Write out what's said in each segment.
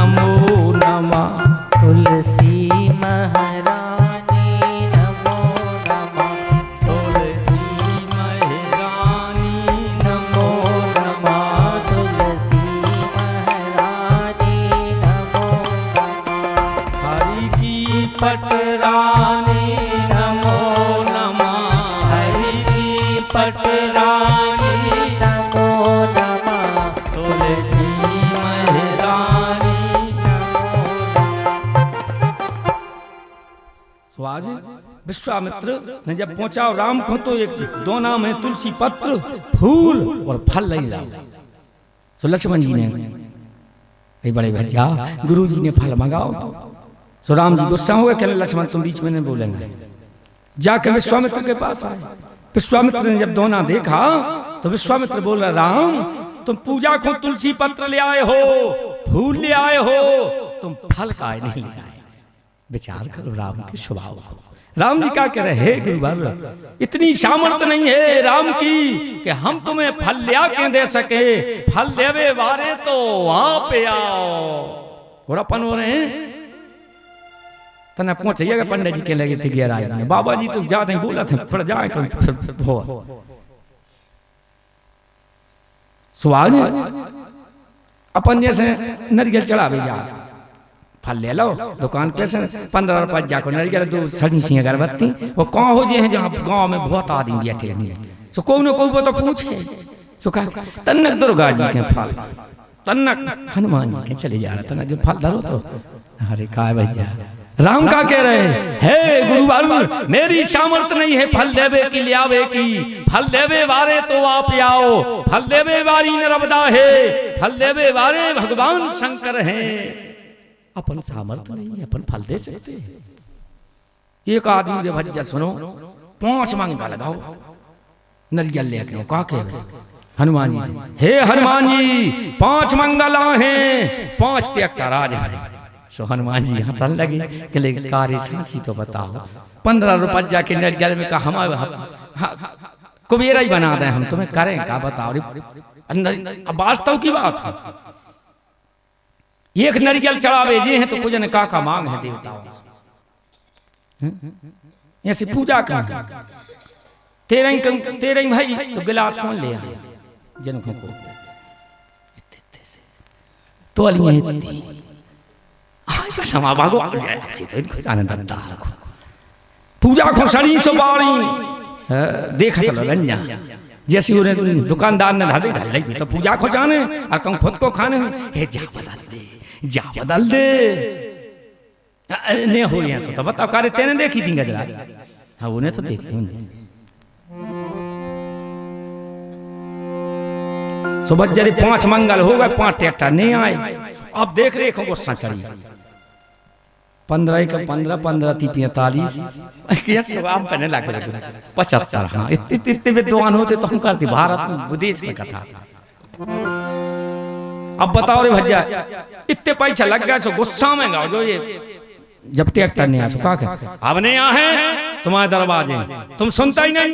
नमो नमः। तुलसी महारानी नमो नमः। तुलसी महारानी नमो नमः। तुलसी महारानी नमो नमः। हरि की पटरानी नमो नमः। हरि की पटरानी नमो नमः। तुलसी महारानी तो आज विश्वामित्र ने जब पहुंचा राम को तो एक दोना में तुलसी पत्र फूल और फल नहीं लाओ। तो लक्ष्मण जी ने बड़े भैया गुरु जी ने फल मंगाओ तो राम जी गुस्सा हो गए, कहने लक्ष्मण तुम बीच में नहीं बोलेंगे। जाके विश्वामित्र के पास आए। विश्वामित्र ने जब दोना देखा तो विश्वामित्र बोला राम तुम पूजा को तुलसी पत्र ले आए हो, फूल ले आए हो, तुम फल का नहीं ले आए। विचार करो राम के स्वभाव को। राम जी क्या कह रहे हे गुरुवर, इतनी सामर्थ्य नहीं है राम की कि हम तुम्हें फल ले आके दे सके। फल देवे वारे तो आप आओ। और अपन हो रहे हैं तना पहुंचेगा पंडित जी के लगे थे गहराई में। बाबा जी तो जाते हैं बोला था फिर जाए तो फिर हो सुहाग अपन जैसे नरियल चढ़ावे जा फल ले लो दुकान पे से 15 रुपए जाको नरियल दो सड़ी सी अगरबत्ती। वो कहाँ हो जे हैं जहाँ गांव में बहुत आदमी बैठे हैं सो कोई न कोई तो पूछे सो कहा तन्नक दुर्गा जी के फल, तन्नक हनुमान जी के चले जा रहा तन्नक जो फल धरो तो अरे काय भैया राम का कह रहे हे गुरुवर मेरी सामर्थ्य नहीं है फल देवे की ले आवे की। फल देवे वारे तो आप आओ। फल देवे वारी नर्मदा है, फल देवे वारे भगवान शंकर हैं। अपन सामर्थ्य नहीं है अपन फल दे सकते। एक आदमी रे भज्जा सुनो 5 मंगा लगाओ नरियल लेके का कह हनुमान जी से हे हनुमान जी 5 मंगला हैं 5 ट्रैक्टर आज है। सो हनुमान जी हंसन लगे कि लेकिन कार्य साखी तो बताओ 15 रुपए जाके नरियल में कहा हमारे कुबेरा ही बना दें हम तुम्हें करें का बताओ। वास्तव की बात है एक नरियल चढ़ावे जे हैं तो कुछ ने का मांग है देवताओं से ऐसी पूजा का तेरे भाई तो गिलास कौन ले आए जनकों को तो क्षमा भागो पूजा को सड़ी सो बाड़ी देखा चलो रंजा जैसी उन्हें दुकानदार ने धारे ढल लगी तो पूजा को जाने और कम खुद को खाने हे जा बदल दे ने हो यहाँ सो तो बताओ कार्य तेने देखी थी गजरा। हाँ उन्हें तो देखी सुबह जरी 5 मंगल हो गए 5 ट्रैक्टर नहीं आए। अब देख रहे हो गुस्सा चढ़ी 15 का 15 3 45 आम पहने लाख 75। हाँ इतने विद्वान होते तो हम करते भारत में विदेश में कथा। अब बताओ रे भज्जा इतने पैसा लग गया सो गुस्सा में गाओ जो ये जब ट्रैक्टर नहीं आया सो का अब नहीं आए तुम्हारे दरवाजे तुम सुनता ही नहीं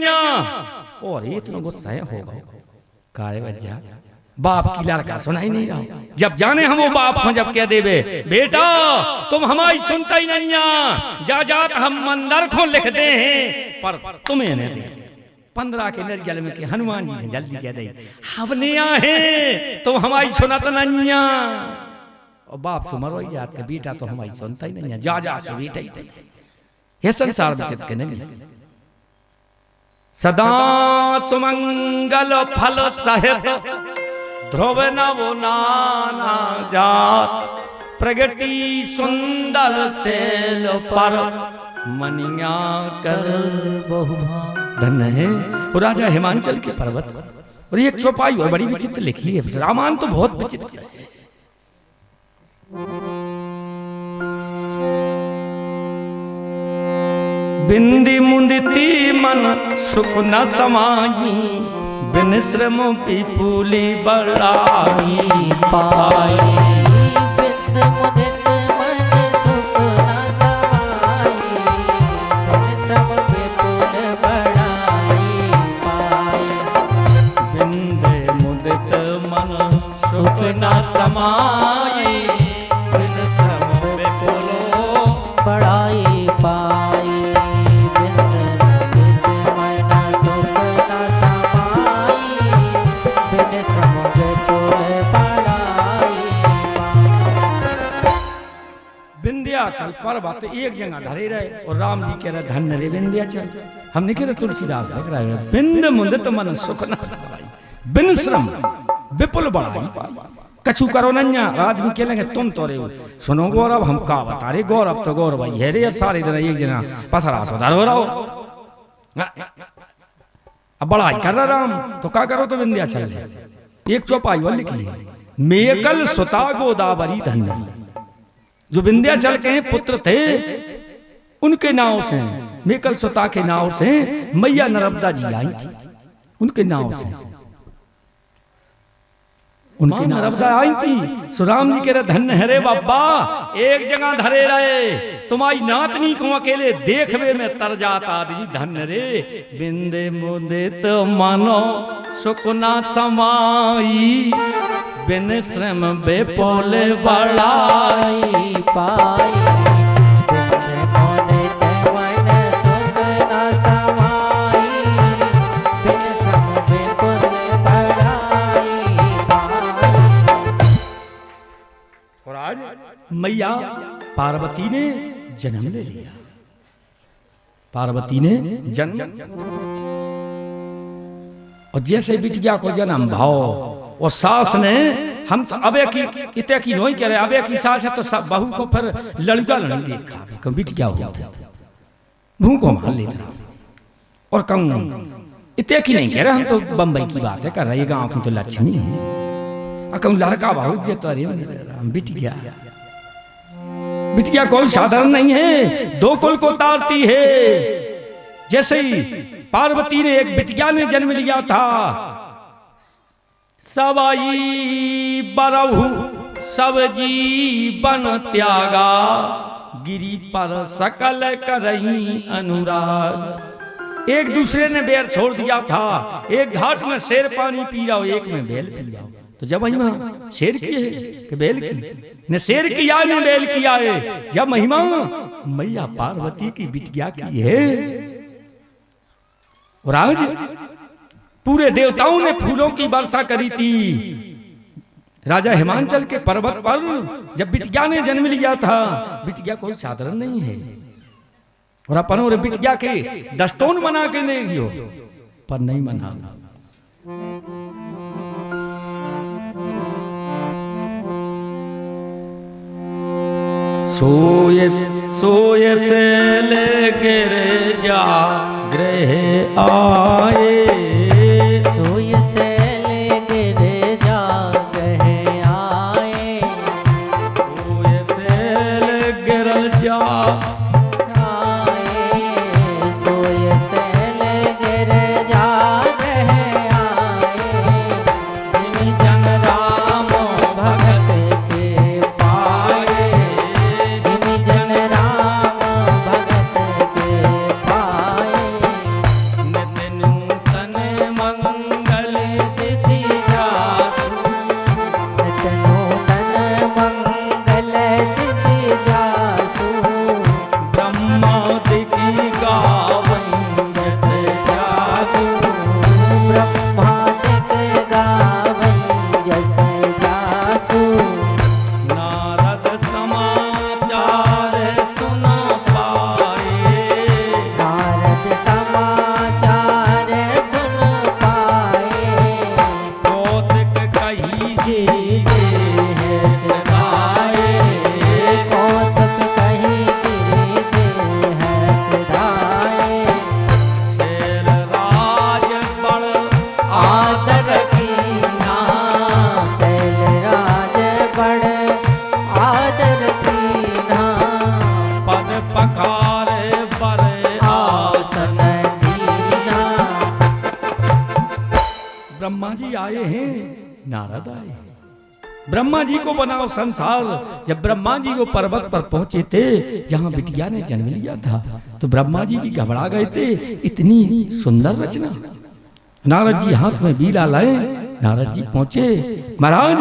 और इतना गुस्सा है होगा काय भज्जा बाप की लड़का सुना ही नहीं रहा। जब जाने हम वो बाप को जब कह देवे बेटा तुम हमारी सुनता ही नहीं जा जात हम मंदिर को लिख दे हैं पर तुम्हें नहीं दे 15 के नरियल में के हनुमान जी से जल्दी कह दे हमने आए तुम हमारी सुना तो नहीं और बाप से मरो ही जात के बेटा तो हमारी सुनता ही नहीं जा सो बेटा ही ये संसार में चित के नहीं सदा सुमंगल फल सहित ध्रुव नवो नाना जात प्रगति सुंदर सेल पर मनिया कर बहु धन है। वो राजा हिमांचल के पर्वत और एक चौपाई और बड़ी विचित्र लिखी है। रामायण तो बहुत विचित्र है। बिंदी मुंदिती मन सुख न समाई बिन श्रम विपुली बड़ाई पाई। बिंद मुदित मन सुख न समाई बिन विंध्याचल पर्वत एक जगह धरे रहे और राम जी कह रहे धन्य रे विंध्याचल। हमने कह रहे तुलसीदास लग रहा है बिंद मुंदित मन सुख न पाई, बिन श्रम विपुल बढ़ाई पाई। कछु करो नन्या आदमी कह लेंगे तुम तो रे सुनो गौरव हम का बता रहे गौरव तो गौरव भाई है रे सारे दिन एक जना पथरा सुधार हो रहा हो। अब बड़ाई कर रहा राम तो क्या करो तो विंध्याचल एक चौपाई वाली लिखी मेकल सुता गोदावरी धन्य। जो विंध्याचल के पुत्र थे उनके नाव से मेकल सुता के नाव से मैया नर्मदा जी आई थी, उनके नाव से उनकी नर्मदा आई थी। सुराम जी कह रहे धन्य है रे बाबा एक जगह धरे रहे तुम्हारी नातनी को अकेले देखवे में तर जाता दी धन्य रे बिंदे मुदित मानो सुकुना समाई बिन श्रम बेपोल बढ़ाई पाई। मैया पार्वती ने जन्म ले लिया, पार्वती ने जन्म और जैसे बिटिया को जन्म भाव और सास ने हम तो अबे की इतने की नहीं कह रहे अबे की सास है तो सब बहू को फिर लड़का लड़ी देख खावे कम बिटिया हो जाता भू को मार लेता और कम इतने की नहीं कह रहे हम तो बम्बई की बात है कर रहे गाँव की तो लक्ष्मी है कहूँ लड़का बहुत जे तो बिटिया बिटिया कोई साधारण नहीं है दो कुल को तारती है। जैसे ही पार्वती ने एक बिटिया ने जन्म लिया था सवाई बरहु सब जीवन त्यागा गिरी पर सकल करही अनुराग। एक दूसरे ने बैर छोड़ दिया था, एक घाट में शेर पानी पी रहा हो एक में बैल पी रहा हो। तो जब महिमा शेर की है कि बैल की ने शेर किया ने बैल किया है। जब महिमा मैया पार्वती की बिटिया की है और आज पूरे देवताओं ने फूलों की वर्षा करी थी। राजा हिमांचल के पर्वत पर जब बिटिया ने जन्म लिया था, बिटिया कोई साधारण नहीं है और अपन और बिटिया के दस्टोन बना के नहीं दियो पर नहीं मना। सोए सोए से लेकर जा ग्रह आए सोय से लेकर जा ग्रह आए सोए से लेकर जा आए सोय से लेकर जा ग्रह आए जिन जन राम भगत के पाए जिन जन राम भगत के पाए नित नूतन मंगल दिशि जासु नूतन मंगल दिशि जासु ब्रह्मादि की गावई जस जासु ब्रह्मादिक गावई जस जासु नारद समाचार सुन पाए नारद समाचार सुन पाए कौतुक कही गे है सदाए कौतुक कही गिरे है सदाए शैल राज बड़ आदर कीना शैलराज बड़ आदर कीना पद पखारे पर आसन दीना ब्रह्मा जी आए हैं, नारद आए हैं। ब्रह्मा जी को बनाओ संसार। जब ब्रह्मा जी वो पर्वत पर पहुंचे थे जहां बिटिया ने जन्म लिया था तो ब्रह्मा जी भी घबरा गए थे, इतनी सुंदर रचना। नारद जी हाथ में बीड़ा लाए, नारद जी पहुंचे। महाराज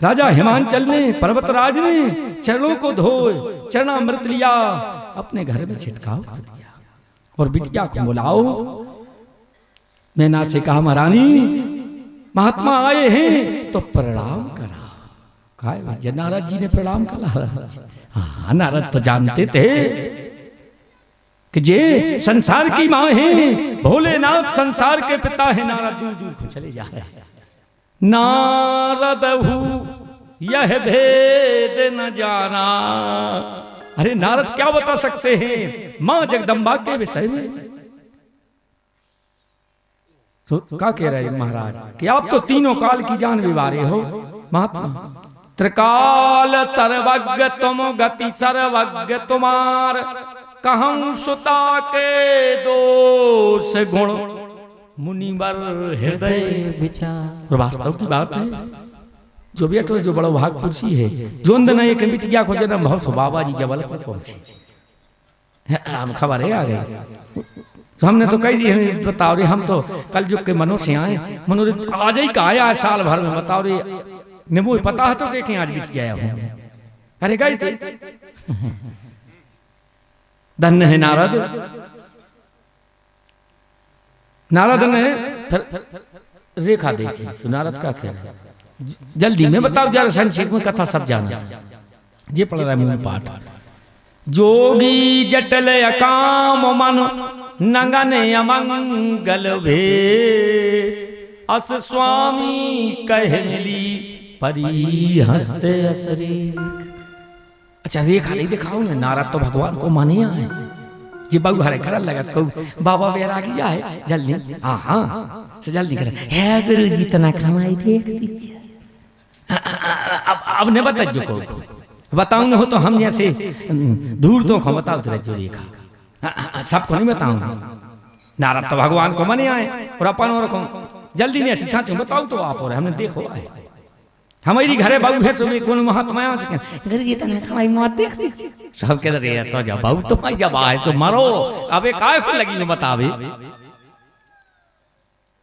राजा हिमांचल ने पर्वतराज ने चरणों को धोए चरणामृत लिया, अपने घर में छिटकाव कर दिया और बिटिया को बुलाओ। मैना से कहा महारानी महात्मा आए हैं तो प्रणाम करा। कहा है नारद जी ने प्रणाम करा। हाँ नारद तो जानते थे कि ये संसार की माँ है, भोलेनाथ संसार के पिता है। नारद दूर दूर को चले जा रहे हैं। नारद यह भेद न जाना। अरे नारद क्या बता सकते हैं मां जगदम्बा के विषय में? तो क्या कह रहे महाराज कि आप तो तीनों काल की जान विवारे हो महात्मा। त्रिकाल सर्वज्ञ तुम, गति सर्वज्ञ तुम्हार, कहूं सुता के दोष गुण, मुनिवर हृदय विचार। वास्तव की बात है, जो बेटो जो बड़ो भाग पुरुषी है, जो अंदर एक मिट गया को जन्म भाव सो बाबा जी जबलपुर पहुंचे। हम खबर है आ गई। तो हमने तो कही दी बताओ रे, हम तो कल युग के मनुष्य आए, मनोरथ आज ही का आया साल भर में। बताओ रे निमो पता है तो कि आज बीत गया हूं। अरे गए थे। धन्य है नारद। नारद ने फिर रेखा देखी। नारद का क्या है जल्दी में बताओ जरा, संक्षेप में कथा सब जाना। ये पढ़ रहा है मूल पाठ। जोगी जटल अकाम मन, नंगन अमंगल भेष, अस स्वामी कह मिली परी हंसते असरी। अच्छा रेखा नहीं दिखाओ ना। नारद तो भगवान को माने आए। जी बाबू हरे करन लगत को बाबा बैरागी है जल्दी। हाँ हाँ से जल्दी करे। है गुरु जी तना कमाई देख दीजिए। अब ने बता जो को बताऊंगा हो तो हम जैसे दूर तो को बताओ तेरे जो रेखा सबको नहीं बताऊंगा। नारद तो भगवान को माने आए और अपन और को जल्दी नहीं ऐसी सच बताओ तो आप और हमने देखो आए हमारी घरे बाबू है सुबह कौन महात्मा आ सके घर जी तना कमाई मत देख दीजिए। सब कह रहे तो जब बाबू तो मैं जब आए तो मारो अबे काय को लगी बतावे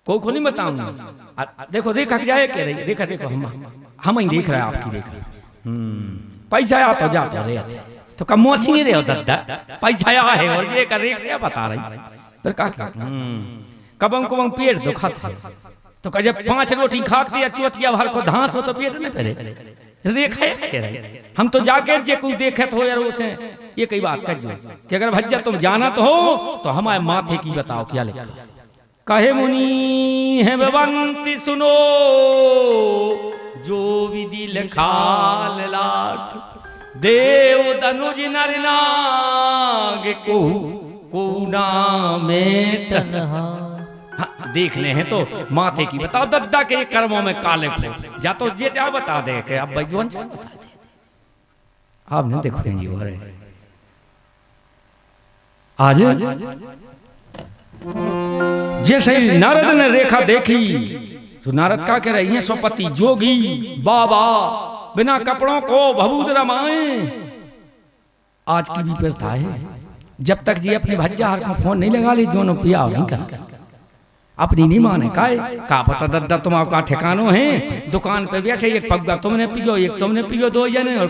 को नहीं बताऊंगा। देखो रेखा जाए कह रही रेखा देखो हम ही देख रहे हैं आपकी रेखा। पैसा आ तो जाते रहे तो कमोसी नहीं रहे दद्दा पैसा है और ये कर रेखा बता रही फिर का कबम कबम पेट दुखत है तो कह जब 5 रोटी खाती है चौथिया भर को धांस हो तो पेट नहीं पड़े। रेखा कह रही हम तो जाके जे कोई देखे तो यार उसे ये कई बात कर जो कि अगर भज्जा तुम जाना तो हो तो हमारे माथे की बताओ क्या लिखा। कहे मुनि है बवंती सुनो, जो विधि लिखाल लाट, देव तनुज नर नाग को में तन्हा। हाँ, देखने हैं तो माथे की बताओ दद्दा के कर्मों में काले को जा तो जे क्या बता दे के अब बैजवान बता दे आप नहीं देखो जी हो रहे आज जैसे नारद ने रेखा देखी तो नारद का कह रही है स्वपति जोगी बाबा बिना कपड़ों को भभूत रमाए। आज की भी प्रथा है जब तक जी अपने भज्जा हर को फोन नहीं लगा ली दोनों पिया नहीं करा अपनी नहीं माने का पता दद्दा तुम आपका ठिकानो है दुकान पे बैठे एक पग्गा तुमने पियो एक तुमने पियो दो जने और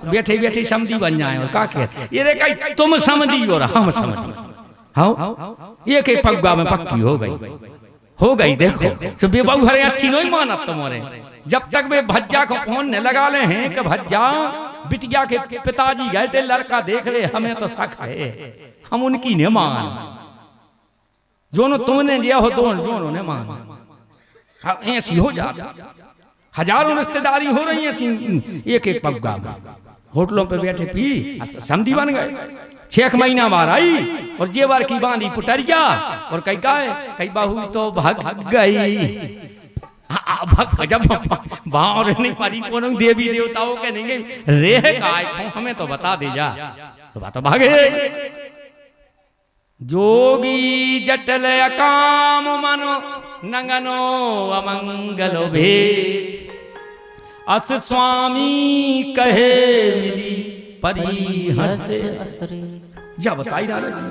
बैठे बैठे समधी बन जाए और का कह ये रे तुम समधी और हम समधी। हाँ एक एक पग्गा में पक्की हो गई देखो तो बेबाऊ हरे अच्छी नहीं माना तुम्हारे जब तक वे भज्जा को फोन ने लगा ले हैं कि भज्जा बिटिया के पिताजी गए थे लड़का देख ले हमें तो शक है हम उनकी नहीं मान जोनो तुमने दिया हो तो जोनो ने मान ऐसी हो जाता। हजारों रिश्तेदारी हो रही है एक एक पग्गा में होटलों पे बैठे पी समधी बन गए 6 महीना बार आई और जेवर की बांधी पुटरिया और कई कई बाहू तो भाग गई। जब भाव नहीं पारी को देवी देवताओं के नहीं रे का हमें तो बता दे जा तो बात भागे। जोगी जटल अकाम मनो नंगनो अमंगलो भेष, अस स्वामी कहे मिली परी हंसते असरी। जा बताई नारद जी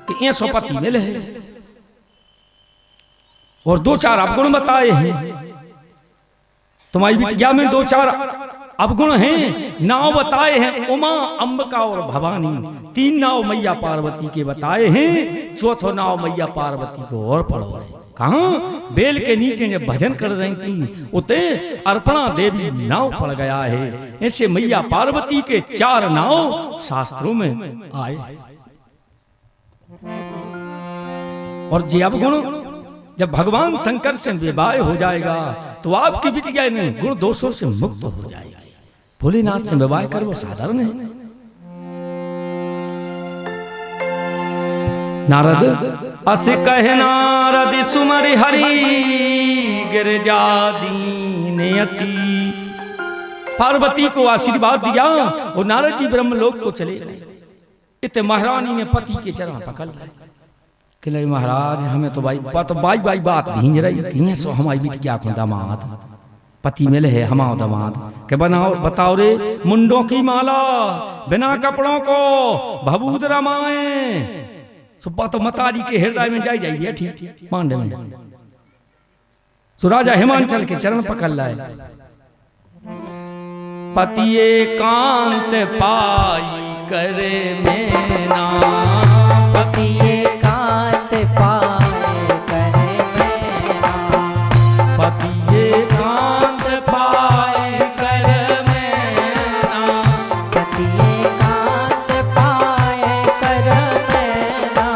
कि ये स्वपति मिले है और 2-4 अवगुण बताए हैं तुम्हारी बिटिया में 2-4 अवगुण हैं। नाव बताए हैं उमा अंबिका और भवानी 3 नाव मैया पार्वती के बताए हैं 4थो नाव मैया पार्वती को और पढ़ो है कहाँ बेल के नीचे जब भजन कर रही थी उते अर्पणा देवी नाव पड़ गया है। ऐसे मैया पार्वती के 4 नाव शास्त्रों में आए। और जी अब गुण जब भगवान शंकर से विवाह हो जाएगा तो आपकी बिटिया ने गुण दोषों से मुक्त हो जाएगी। भोलेनाथ से विवाह कर वो साधारण है। नारद अस कहे नारद सुमरि हरि गिरजा दीने आशीष। पार्वती को आशीर्वाद दिया और नारद जी ब्रह्मलोक को चले गए। इतने महारानी ने पति के चरण पकड़ लिया कि ले महाराज हमें तो बाई बात भींज रही सो हमारी बिटिया को दामाद पति मिले है हमारा दामाद के बनाओ बताओ रे मुंडों की माला बिना कपड़ों को भभूत रमाए सुबह तो मतारी के हृदय में जाई जाइए ठीक मांडे में। सो राजा हिमांचल के चरण पकड़ लाए। पतिए कांत पाई करे मैना पतिए कांत पाए करे मैना पतिए कांत पाए कर मैना पतिए कांत पाए कर मैना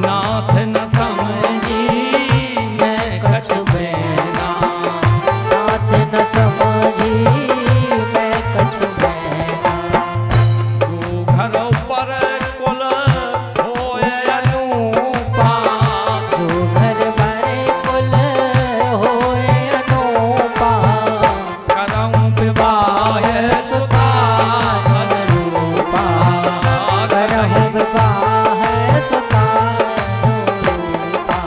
नाथ न समझी मैं कछु बैना नाथ न समझी मैं कछु बैना जो घर पर कुल होए अनूपा जो घर बड़े कुल होए अनूपा करऊं विवाह सुता धन रूपा करहु विवाह सुता रूपा।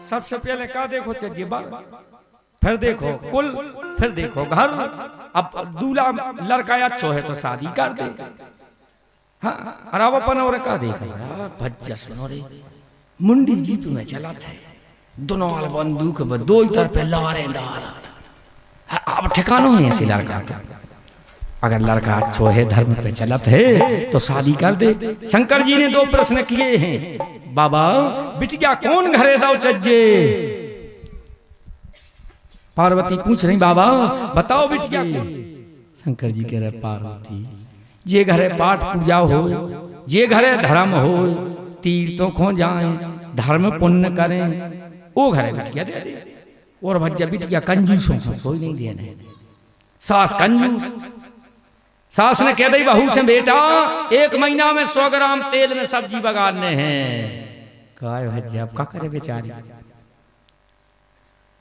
सबसे पहले का देखो चज्जिबा फिर देखो कुल फिर देखो घर। अब दूल्हा लड़का अच्छो है तो शादी कर दे। हाँ अरावापन और का देखा भज्जा सुनो रे मुंडी जीप में चला था दोनों वाला बंदूक दो ही तरफ लारे डारा था। अब ठिकानों है ऐसे लड़का का। अगर लड़का अच्छो है धर्म पे चलत है तो शादी कर दे। शंकर जी ने 2 प्रश्न किए हैं। बाबा बिटिया कौन घरे दाओ चज्जे। पार्वती पूछ रही बाबा बताओ बिटिया। शंकर जी कह रहे पार्वती जे घरे पाठ पूजा हो जे घरे धर्म हो तीर्थों खो जाए धर्म पुण्य करें वो घरे बिटिया दे दे। और भज्जा बिटिया कंजूसों को सोई नहीं देने। सास कंजूस सास ने कह दी बहू से बेटा 1 महीना में 100 ग्राम तेल में सब्जी बगाड़ने हैं। कहा भज्जा अब क्या करे बेचारी।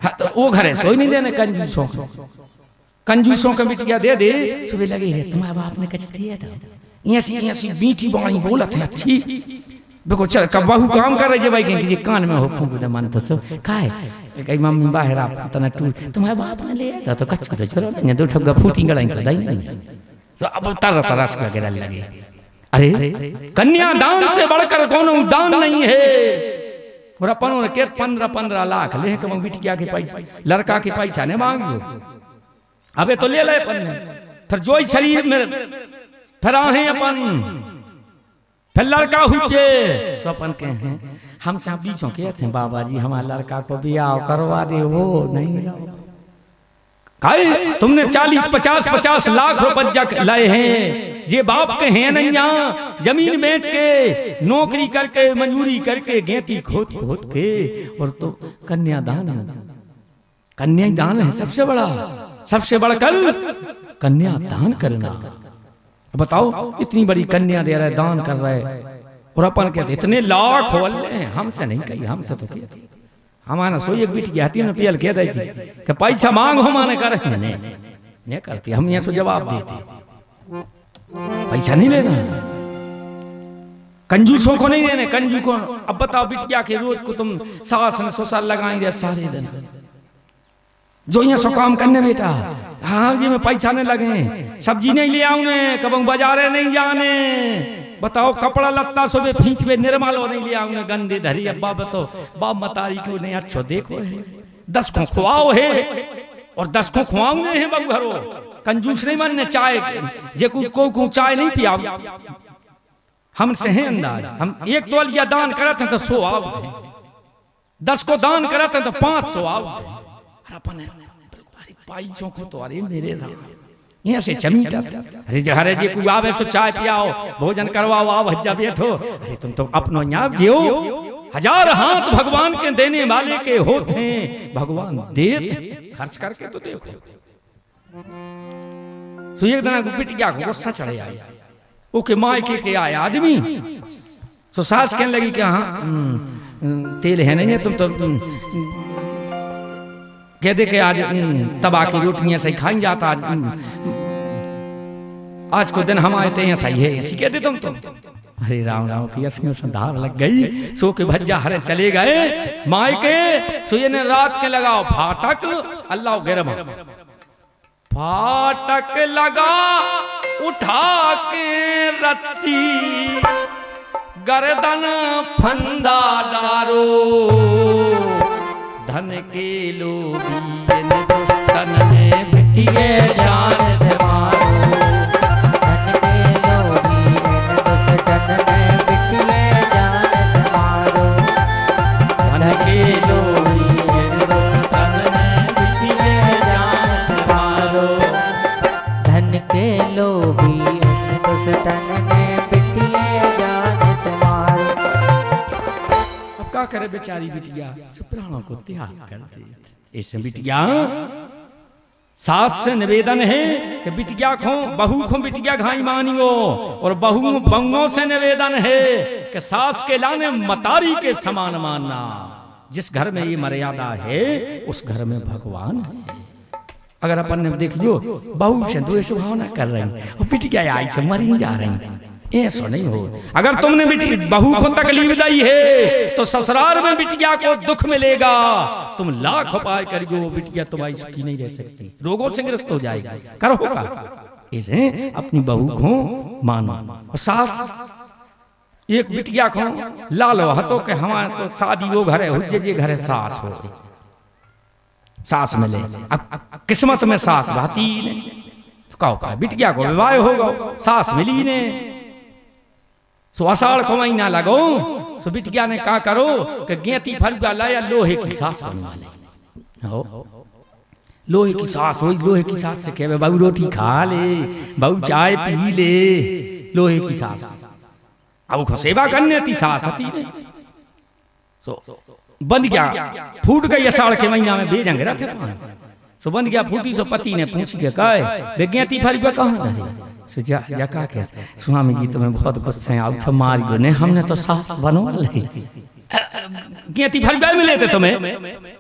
हाँ तो वो घरे सोई नहीं देने कंजूसों का बिटिया दे दे। सुबह लगे रे तुम्हारे बाप ने कच दिया था ऐसी मीठी बाणी बोलत है अच्छी देखो चल कब बहू काम कर रही है भाई कहेंगे कान में हो फूंक दे मन तो सो काहे कई मम्मी बाहर आप तना टू तुम्हारे बाप ने ले था तो कच तो छोड़ो नहीं 2 ठग्गा फूटी गड़ाई तो दाई नहीं तो अब तरस वगैरह लगे। अरे कन्या दान से बढ़कर कौन दान नहीं है। और अपन ने 15 लाख ले के बिटिया के पैसा लड़का के पैसा ने मांगियो अबे तो ले ले अपन ने फिर जो शरीर में फिर आहे अपन फिर लड़का हुए सो अपन के हैं हमसे आप बीचों के थे बाबा जी हमारे लड़का को ब्याह करवा दे वो नहीं काहे तुमने 40-50 लाख रुपया लाए हैं। ये बाप के हैं नैया जमीन बेच के नौकरी करके मंजूरी करके गेती खोद के और तो कन्यादान कन्यादान है सबसे बढ़कर कन्यादान करना। बताओ इतनी बड़ी कन्या दे रहा है दान कर रहा है और अपन कहते इतने लाख होले हैं। हमसे नहीं कही हमसे तो कहती हमारा सोई एक बेटी कहती है पियल कह दी थी कि पैसा मांग हो माने कर नहीं करती हम यहाँ से जवाब देते पैसा नहीं लेना कंजूसों को नहीं देने कंजू को। अब बताओ बिटिया के रोज को तुम सास ने ससुर लगाएंगे सारे दिन जो यहाँ सो काम करने बेटा। हाँ जी में पैसा नहीं लगे सब्जी नहीं ले आऊने कब बाजारे नहीं जाने। बताओ कपड़ा लत्ता सुबह फींच में निर्मलो नहीं ले आऊने गंदे धरी अब्बा बताओ बाप मतारी को नहीं अच्छो देखो है 10 को खुआओ है और 10 को खुआऊंगे हैं बबू घरो। कंजूस नहीं बनने चाय जे को चाय नहीं पियाओ हमसे है अंदाज। हम 1 तोलिया दान करते हैं तो 100 आवत है 10 को दान करते तो 500 आउत अरे अपन अरे पाइसों को तो अरे मेरे राम यहाँ से चमीटा अरे जहरे जी को आवे सो चाय पियाओ भोजन करवाओ आओ भज्जा बैठो अरे तुम तो अपनो यहाँ जियो 1000 हाथ भगवान के देने वाले के होते हैं भगवान देते खर्च करके तो देखो। सो एक दिन बिटिया को गुस्सा चढ़े आई ओके मायके के आए आदमी सो सास कहने लगी कि हाँ तेल है नहीं है तुम तो कह दे के आज तबा की रोटियां सही खाई जाता आज को दिन हम आए थे यहाँ सही है ऐसी कह दे तुम तो अरे राम राम की अस्मियों से धार लग गई सो के भज्जा हरे चले गए मायके सो ये ने रात के लगाओ फाटक अल्लाह गिरम फाटक लगा उठा के रस्सी गर्दन फंदा डारो धन के लोभी दुष्टन ने बिटिए जान से मारो धन के लोभी दुष्टन ने बिटिए जान से मारो धन के लोभी दुष्टन ने बिटिए जान से मारो। अब क्या करे बेचारी बिटिया प्राणों को त्याग कर दे ऐसे बिटिया सास से निवेदन है कि बिटिया खो बहू खो बिटिया घाई मानियो और बहू बंगों से निवेदन है कि सास के लाने मतारी के समान मानना। जिस घर में ये मर्यादा है उस घर में भगवान है। अगर अपन ने देखियो बहू से द्वेष भावना कर रही और बिटिया आई से मरी जा रही ऐसा नहीं हो। अगर तुमने बिटी बहू को तकलीफ दी है तो ससुराल में बिटिया को दुख मिलेगा। तुम लाख उपाय करियो वो बिटिया तुम्हारी सुखी नहीं रह सकती रोगों से ग्रस्त हो जाएगी। करो का इसे अपनी बहू को मानो। और सास एक बिटिया को लालो हतो के हमारे तो शादी वो घर है हुज्जे जे घर है सास हो सास मिले अब किस्मत में सास भाती नहीं तो कहो बिटिया को विवाह होगा सास मिली ने सो अषाढ़ को महीना लगो सो बिटिया ने कहा करो कि गेती फलुआ लाया लोहे की सास बनवा ले हो लोहे की सास हो लोहे की सास से कहे बहू रोटी खा ले बहू चाय पी ले लोहे की सास अब को सेवा करने थी सास हती नहीं सो बंद गया फूट गई अषाढ़ के महीना में बेजंग रहे सो बंद गया फूटी सो पति ने पूछ के कहे गेती फलुआ कहाँ धरे स्वामी जी तुम्हें बहुत गुस्सा है अब मार गो ने हमने तो सास बनवा ली गेती फल गए मिले थे तुम्हें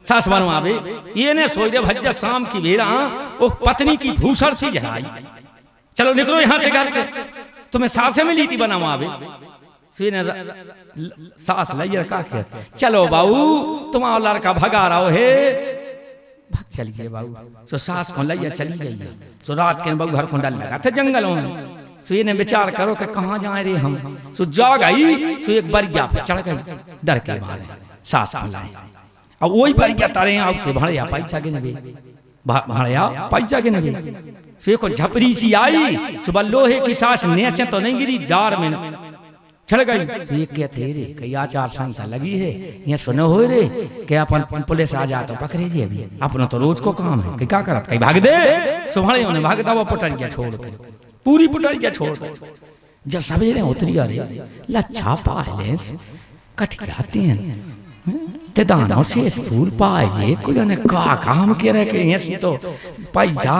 सास बनवावे ये ने सोच दे भज्जा शाम की बेरा वो पत्नी की भूषण सी जलाई चलो निकलो यहाँ से घर से तुम्हें सासे मिली थी बनवावे सास लैया का चलो बाबू तुम्हारा लड़का भगा रहा है भाग चली गई बाबू सो सास को लैया चली गई है सो रात के बाबू घर को डर लगा था जंगलों में सो ये ने विचार करो कि कहाँ जाए रे हम सो जा गई सो एक बरिया पे चढ़ गई डर के मारे सास को लाए अब वही बरिया तारे आते भाड़िया पैसा के नबे भाड़िया पैसा के नबे सो एक झपरी सी आई सुबह लोहे की सास नीचे तो नहीं गिरी डार में चढ़ गई तो ये क्या थे रे कई आचार संहिता लगी है ये सुनो हो रे कि अपन पुलिस आ जा तो पकड़े जी अभी अपना तो रोज को काम है कि क्या करत कहीं भाग दे सुभाणे उन्हें भागता वो पुटरिया छोड़ के पूरी पुटरिया छोड़ के जब सवेरे उतरी अरे लच्छा पाए कट के आते हैं ते दानों से स्कूल पाए जे कुछ ने का काम के रहे के ये तो पैसा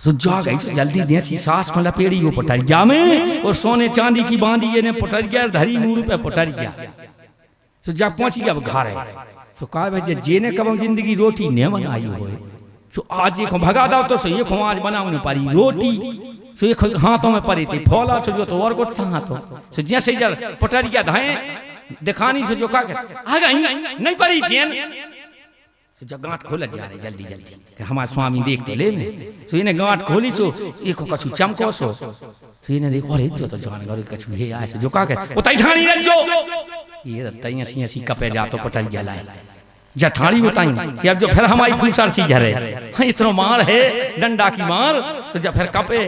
सुजा गई जल्दी देसी सास को लपेड़ी वो पुटरिया में और सोने चांदी की बांधी ये ने पुटरिया धरी मुंह पे पुटरिया सो जब पहुंची अब घर है सो कहा भाई जे ने कब जिंदगी रोटी ने बनाई हो सो आज एक भगा दाओ तो सो एक आज बनाऊ ने पारी रोटी सो एक हाथों में पड़ी थी फौला सो जो तो और कुछ हाथ हो सो जैसे जल पुटरिया धाए दिखानी से जो का आ गई नहीं पड़ी चैन सो जब गांठ खोल जा रहे जल्दी जल्दी कि हमारे स्वामी देखते ले सो इन्हें गांठ खोली सो एक कछु चमको सो इन्हें देखो अरे जो तो जान गरे कछु हे आए जो का उताई ठाणी रजो ये तई ऐसी ऐसी कपे जा तो पटल गलाए जठाड़ी उताई कि अब जो फिर हमारी फूसर सी झरे हां इतना मार है डंडा की मार तो जब फिर कपे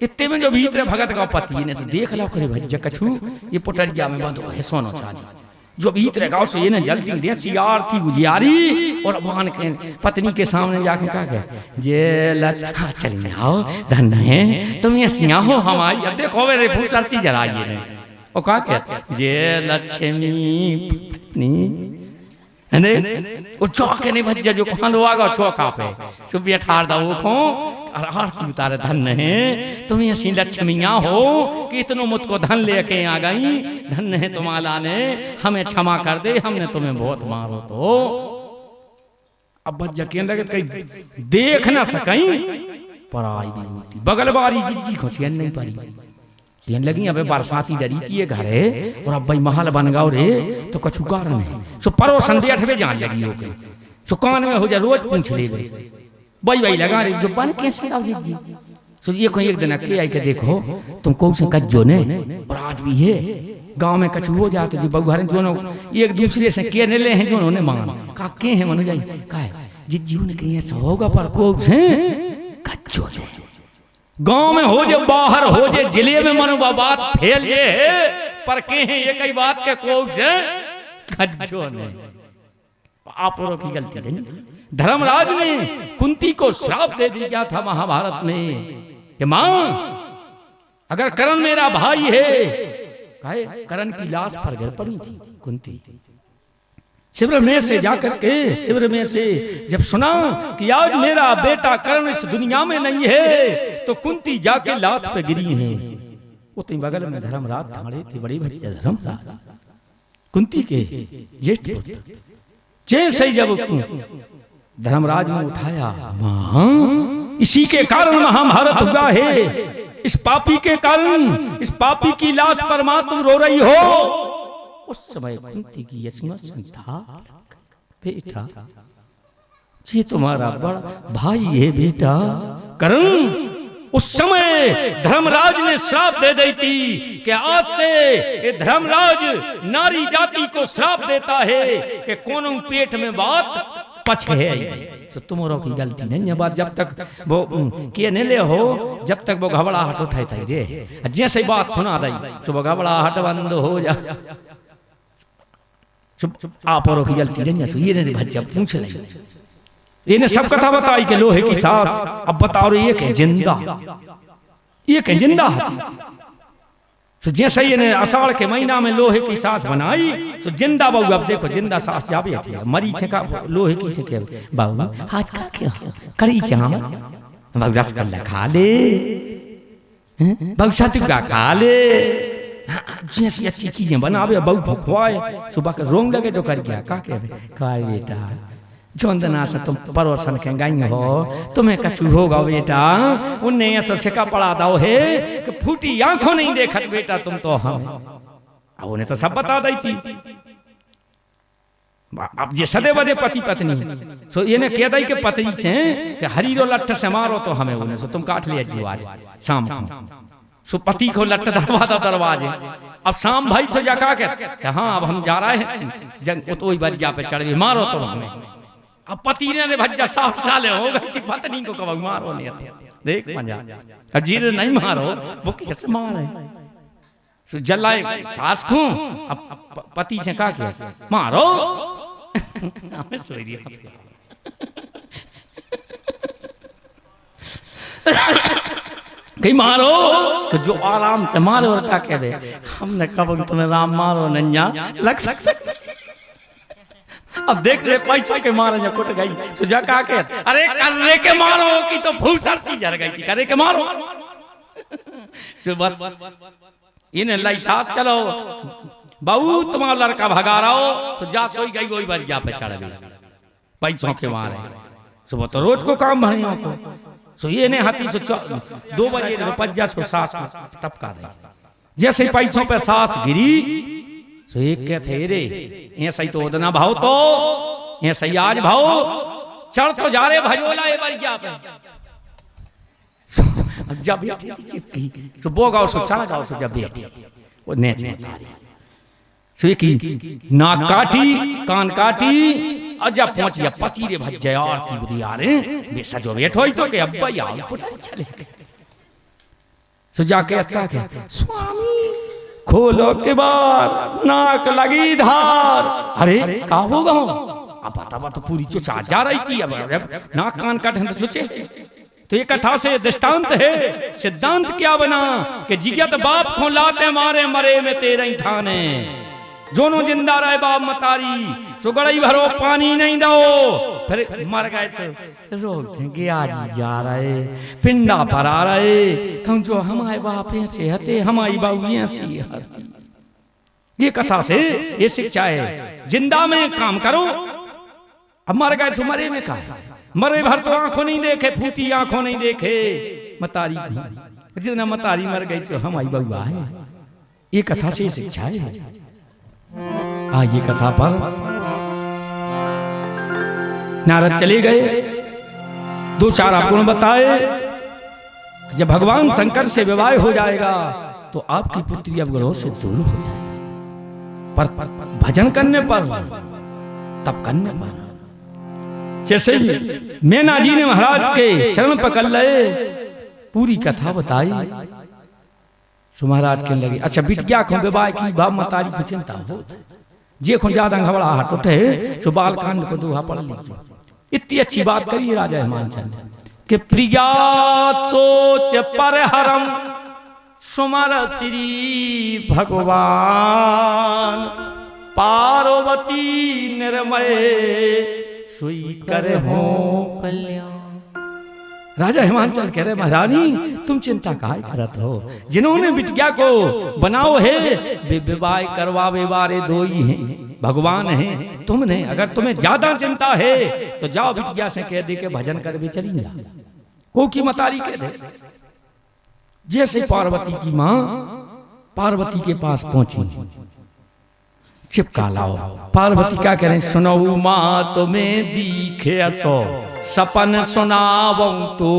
इतने में जो भीतर भगत का पति ने तो देख लो करे भज्ज कछु ये पुटरिया में बंद है सोनो चांदी जो बीत रहे गाँव से ये ना जल्दी दे आरती गुजियारी और भगवान के पत्नी के सामने जाके कहा गया जे लच्छा चली आओ धन है तुम ये सिया हो हमारी अब देखो मेरे फूल चीज जराइए ने और कहा क्या जे लक्ष्मी पत्नी वो चौके नहीं भज्जा जो कहाँ लो आगा चौका पे सुबह ठार दा वो को और आरती उतारे धन है तुम ऐसी लक्ष्मियाँ हो कि इतनो मुझको धन लेके आ गई धन है तुम्हारा ने हमें क्षमा कर दे हमने तुम्हें बहुत मारो तो अब भज्जा के लगे कहीं देख ना सकई पराई भी होती बगल बारी जिज्जी को चैन नहीं पारी तीन लगी अबे बरसाती डरी थी ये घर है और अब भाई महल बन गओ रे तो कछु कारण है सो परो संदेह अठवे जान लगी हो गई सो कान में हो जा रोज पूछ ले भाई भाई लगा रे जो बन कैसे आओ जी सो ये कोई एक दिन अकेले आई के देखो तुम कौन से कज्जो ने और आज भी है गांव में कछु हो जाते जी बहु घर जो एक दूसरे से के ले हैं जो उन्होंने मांगा का के हैं मनु जाई का है जिज्जी ने कहीं ऐसा होगा पर कौन से कज्जो ने गांव में हो जे बाहर हो जे जिले में मनु बात फैल ये है पर के हैं ये कई बात के कोक से कज्जो ने आप लोगों की गलती नहीं धर्मराज ने कुंती को श्राप दे दिया था महाभारत में कि मां अगर करण मेरा भाई है कहे करण की लाश पर गिर पड़ी थी कुंती शिविर में से जाकर के शिविर में से जब सुना कि आज मेरा बेटा कर्ण इस दुनिया में नहीं है तो कुंती जाके लाश पे गिरी है वो तो बगल में धर्मराज ठाड़े थे बड़ी भैया धर्मराज कुंती के ज्येष्ठ पुत्र जैसे ही जब धर्मराज ने उठाया मां इसी के कारण महाभारत हुआ है इस पापी के कारण इस पापी की लाश पर मां तुम रो रही हो उस समय कुंती की यशना था बेटा ये तुम्हारा बड़ा भाई है बेटा कर्ण उस समय धर्मराज ने श्राप दे दी थी कि आज से ये धर्मराज नारी जाति को श्राप देता है कि कोनो पेट में बात पछ है तो तुम्हारों की गलती नहीं है बात जब तक वो किए नहीं ले हो जब तक वो घबराहट उठाई थी रे जैसे बात सुना दी तो वो घबराहट बंद हो जा आप औरों की गलती नहीं है ये नहीं भज्जा पूछ ले इन्हें सब कथा बताई कि लोहे की सास अब बताओ ये के जिंदा तो जैसे ये आषाढ़ के महीना में लोहे की सास बनाई तो जिंदा बाबू अब देखो जिंदा सास जावे थी मरी से का लोहे की से के बाबू आज का क्या करी चावल बाबू रसगुल्ला खा ले बाबू सतुआ खा ले जैसी अच्छी चीजें बनावे बहु को खुआए सुबह के रोंग लगे तो कर गया का के काय बेटा जोंदना से तुम परोसन के गई हो तुम्हें कछु होगा बेटा उन्हें ऐसा सिक्का पड़ा दो है कि फूटी आंखों नहीं देखत बेटा तुम तो हम अब उन्हें तो सब बता दी थी अब ये सदे बदे पति पत्नी सो ये ने कह दी के पत्नी से कि हरीरो लट्ठ से मारो तो हमें उन्हें सो तुम काट लिया जो आज शाम को सो पति को लट्ठ दरवाजे अब शाम भाई से जाका के हाँ अब हम जा रहे हैं जंग तो वही बरिया पे चढ़ गई मारो तो हमें अब पति ने भज्जा 7 साल हो गई थी पत्नी को कब मारो नहीं थे देख मजा अब जीरे नहीं मारो वो कैसे मारे सो जलाए सास को अब पति से कहा के मारो हमें सोई दिया कहीं मारो तो जो आराम से मारो और क्या कह दे हमने कब तुम्हें राम मारो नन्या लग सकते अब देख ले पैसों के मारे जो कुट गई तो जा का के अरे करने के मारो की तो भूसर सी जर गई थी करे के मारो तो बस इन्हें लाई साथ चलो बहू तुम्हारा लड़का भगा रहा हो तो जा सोई गई वही बार जा पे चढ़ गई पैसों के मारे सुबह तो रोज को काम भरियों को सो ये ने हाथी से 2 बजे पज्जा सो सास टपका दे जैसे पैसों पे सास गिरी सो एक के थे रे ये सही तो उतना भाव तो ये सही आज भाव चढ़ तो जा रे भजोला ये बरिया पे जब बैठी थी चिपकी तो बो गाओ सो चढ़ गाओ सो जब बैठी वो नेच उतारी सो की नाक काटी कान काटी और जब पहुंच गया पति रे भज गया आरती बुद्धि आ रहे बेसजो बैठो ही तो के अब्बा यार पुटर चले सो जाके अत्ता के स्वामी खोलो के बार नाक लगी धार। अरे का होगा अब बतावा तो पूरी चुचा जा रही थी, अब नाक कान काटे तो चुचे। तो ये कथा से दृष्टांत है, सिद्धांत क्या बना कि जिगत बाप को लाते मारे मरे में तेरे ठाने, जोनो जिंदा रहे बाप मतारी सो गड़ई भरो पानी नहीं दो, फिर मर गए सो रोक देंगे आज ही जा रहे पिंडा पर आ रहे कहूँ जो हमारे बाप ऐसे हते हमारी बाबू ऐसी हती। ये कथा से ये शिक्षा है, जिंदा में काम करो, अब मर गए सो मरे में का मरे भर तो आंखों नहीं देखे, फूटी आंखों नहीं देखे मतारी को, जितना मतारी मर गई सो हमारी बउआ है। ये कथा से शिक्षा है। ये कथा पर नारद चले गए, दो चार गुण बताए। जब भगवान शंकर से विवाह हो जाएगा तो आपकी पुत्री अवग्रहों से दूर हो जाएगी, पर भजन करने पर, तप करने पर। जैसे ही मैना जी ने महाराज के चरण पकड़ लिए, पूरी कथा बताई, सो महाराज कहने लगे अच्छा बिटिया को विवाह की बाप मतारी को चिंता हो, जे को ज्यादा घबराहट उठे सो बाल कांड को दोहा पढ़ लीजिए। इतनी अच्छी बात करी राजा हिमांचल कि प्रिया सोच पर हरम सुमर श्री भगवान, पार्वती निर्मय सुई करे हो कल्याण। राजा हिमांचल कह रहे महारानी तुम चिंता काहे करत हो, जिन्होंने बिटिया को बनाओ है वे विवाह करवावे वारे दो ही हैं, भगवान हैं। तुमने अगर तुम्हें ज्यादा चिंता है तो जाओ बिटिया से कह दे के भजन कर भी चली जा, को की मतारी कह दे। जैसे पार्वती की माँ पार्वती के पास पहुंची, चिपका लाओ। पार्वती क्या करें, सुनो माँ तुम्हें दिखे असो सपन सुनावो तो।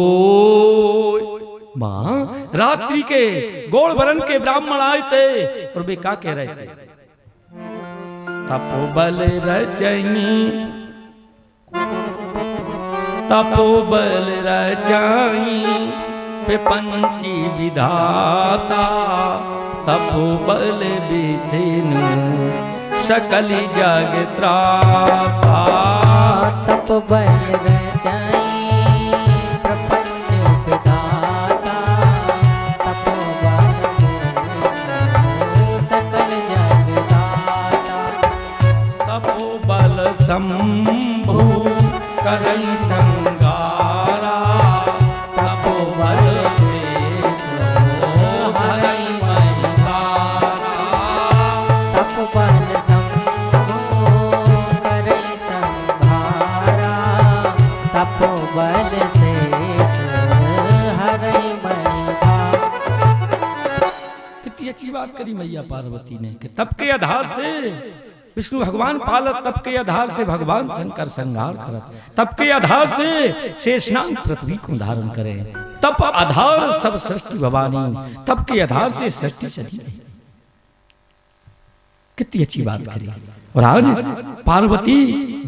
माँ रात्रि के गोड़ वरण के ब्राह्मण आए थे और वे क्या कह रहे थे, तपोबल रचनी तपोबल रचाई पंची विधाता, तपोबल विष्णु सकल जग त्राता। तपोबल रचाई प्रपंच विधाता, तपोबल विष्णु सकल जग त्राता। तपोबल शंभु करई संगारा, तपोबल शेष हरई महिमारा। तपोबल तपोबल शेष हरई महिमारा। कितनी अच्छी बात करी मैया पार्वती ने कि तप के आधार से विष्णु भगवान पालत, तप के आधार से भगवान शंकर संहार करत, तप के आधार से शेषनाग पृथ्वी को धारण करे। तप आधार सब सृष्टि भवानी, तप के आधार से सृष्टि चली। कितनी अच्छी बात करी। और आज पार्वती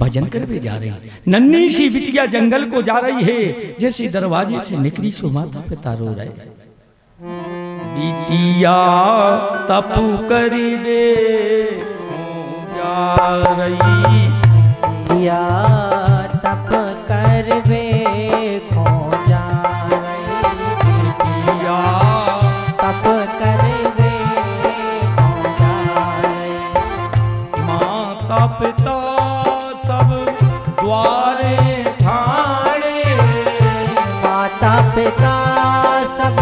भजन करवे जा रही, नन्ही सी बिटिया जंगल को जा रही है, जैसे दरवाजे से निकली सो माता पिता रो रहे। बिटिया तप करिबे जा रही, बिटिया तप करवे खो जा रही। बिटिया तप करवे खो जा रही। माता पिता सब द्वारे ठाणे, माता पिता सब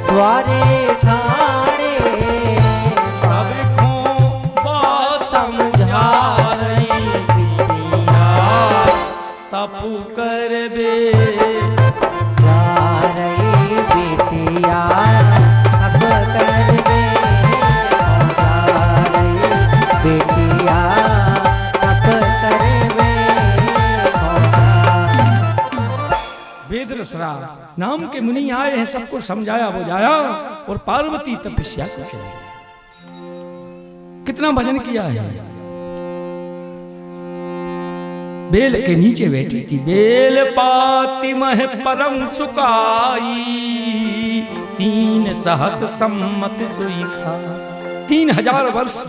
द्वारे ठाणे। सबको बात समझा रही, बिटिया तप करबे जा रही। बिटिया तप करवे जा रही। बिटिया तप करवे वेदरसरा नाम के मुनि आए हैं, सबको समझाया बुझाया और पार्वती तपस्या को चली। कितना भजन किया है। बेल के नीचे बैठी थी, बेल पाती मह परम सुकाई, 3 सहस सम्मत सुई खा। 3000 वर्ष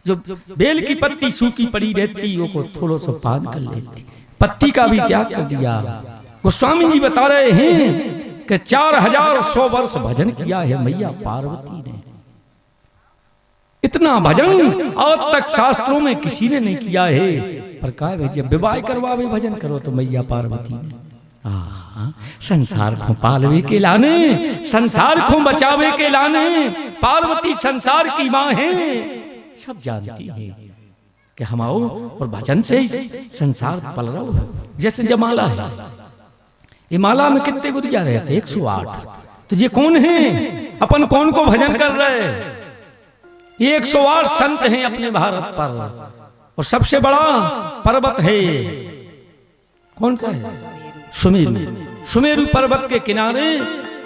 जो बेल की पत्ती सूखी पड़ी रहती वो को थोड़ा सा पान कर लेती, पत्ती का भी त्याग कर दिया। गोस्वामी जी बता रहे हैं कि 4100 वर्ष भजन किया है मैया पार्वती ने। इतना भजन आज तक शास्त्रों में किसी ने नहीं किया है। पर काय भैया विवाह करवावे भजन करो तो मैया पार्वती ने संसार को पालवे के लाने, संसार को बचावे के लाने पार्वती संसार की माँ है। सब जानती है कि हम आओ और भजन से ही संसार पल रहा हो। जैसे जमाला है, ये माला में कितने गुरिया रहते 108। तो ये कौन है? अपन कौन को भजन कर रहे? 108 संत हैं अपने भारत पर और सबसे बड़ा पर्वत है कौन सा है? सुमेरु। सुमेरु पर्वत के किनारे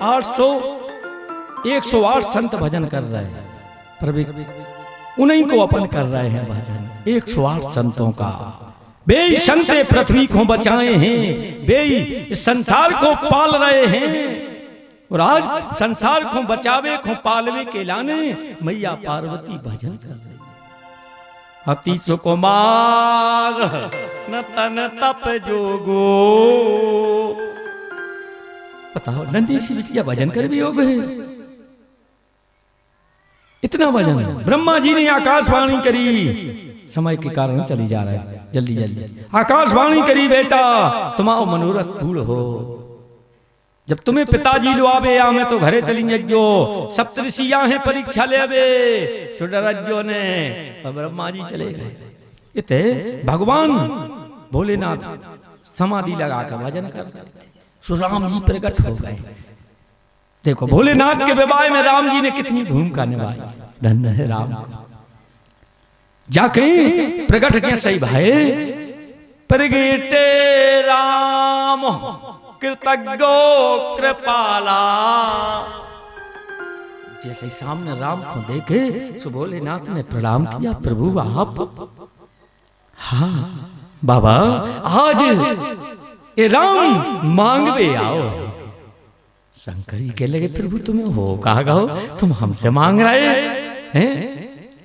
108 संत भजन कर रहे हैं। पर उन्हीं को अपन कर रहे हैं भजन 108 संतों का। वे संत पृथ्वी को बचाए हैं, वे संसार को पाल रहे हैं। और आज संसार को बचावे को पालवे के लाने मैया पार्वती भजन कर रही है। अति सुकुमार न तन तप जोगो। बताओ नंदी सी बिटिया भजन कर भी हो गए। इतना भजन ब्रह्मा जी ने आकाशवाणी करी, समय के कारण चली जा रहा है जल्दी जल्दी। आकाशवाणी करी बेटा तुम्हारा मनोरथ पूर्ण हो। जब तुम्हें पिताजी लो आवे या मैं तो घरे चली जो सप्तऋषियां हैं परीक्षा ले आवे सुडरज्जो ने और ब्रह्मा जी चले गए। इते भगवान भोलेनाथ समाधि लगाकर भजन कर रहे थे। राम जी प्रकट हो गए। देखो भोलेनाथ के विवाह में राम जी ने कितनी भूमिका निभाई। धन्य है राम। जाके प्रकट के सही भाई प्रगटे राम कृतज्ञो कृपाला। जैसे सामने राम को देखे तो भोलेनाथ ने प्रणाम किया। प्रभु आप? हाँ बाबा आज ये राम मांगवे आओ। शंकर जी कह लगे प्रभु तुम्हें हो कहा गाओ, तुम हमसे मांग रहे हैं?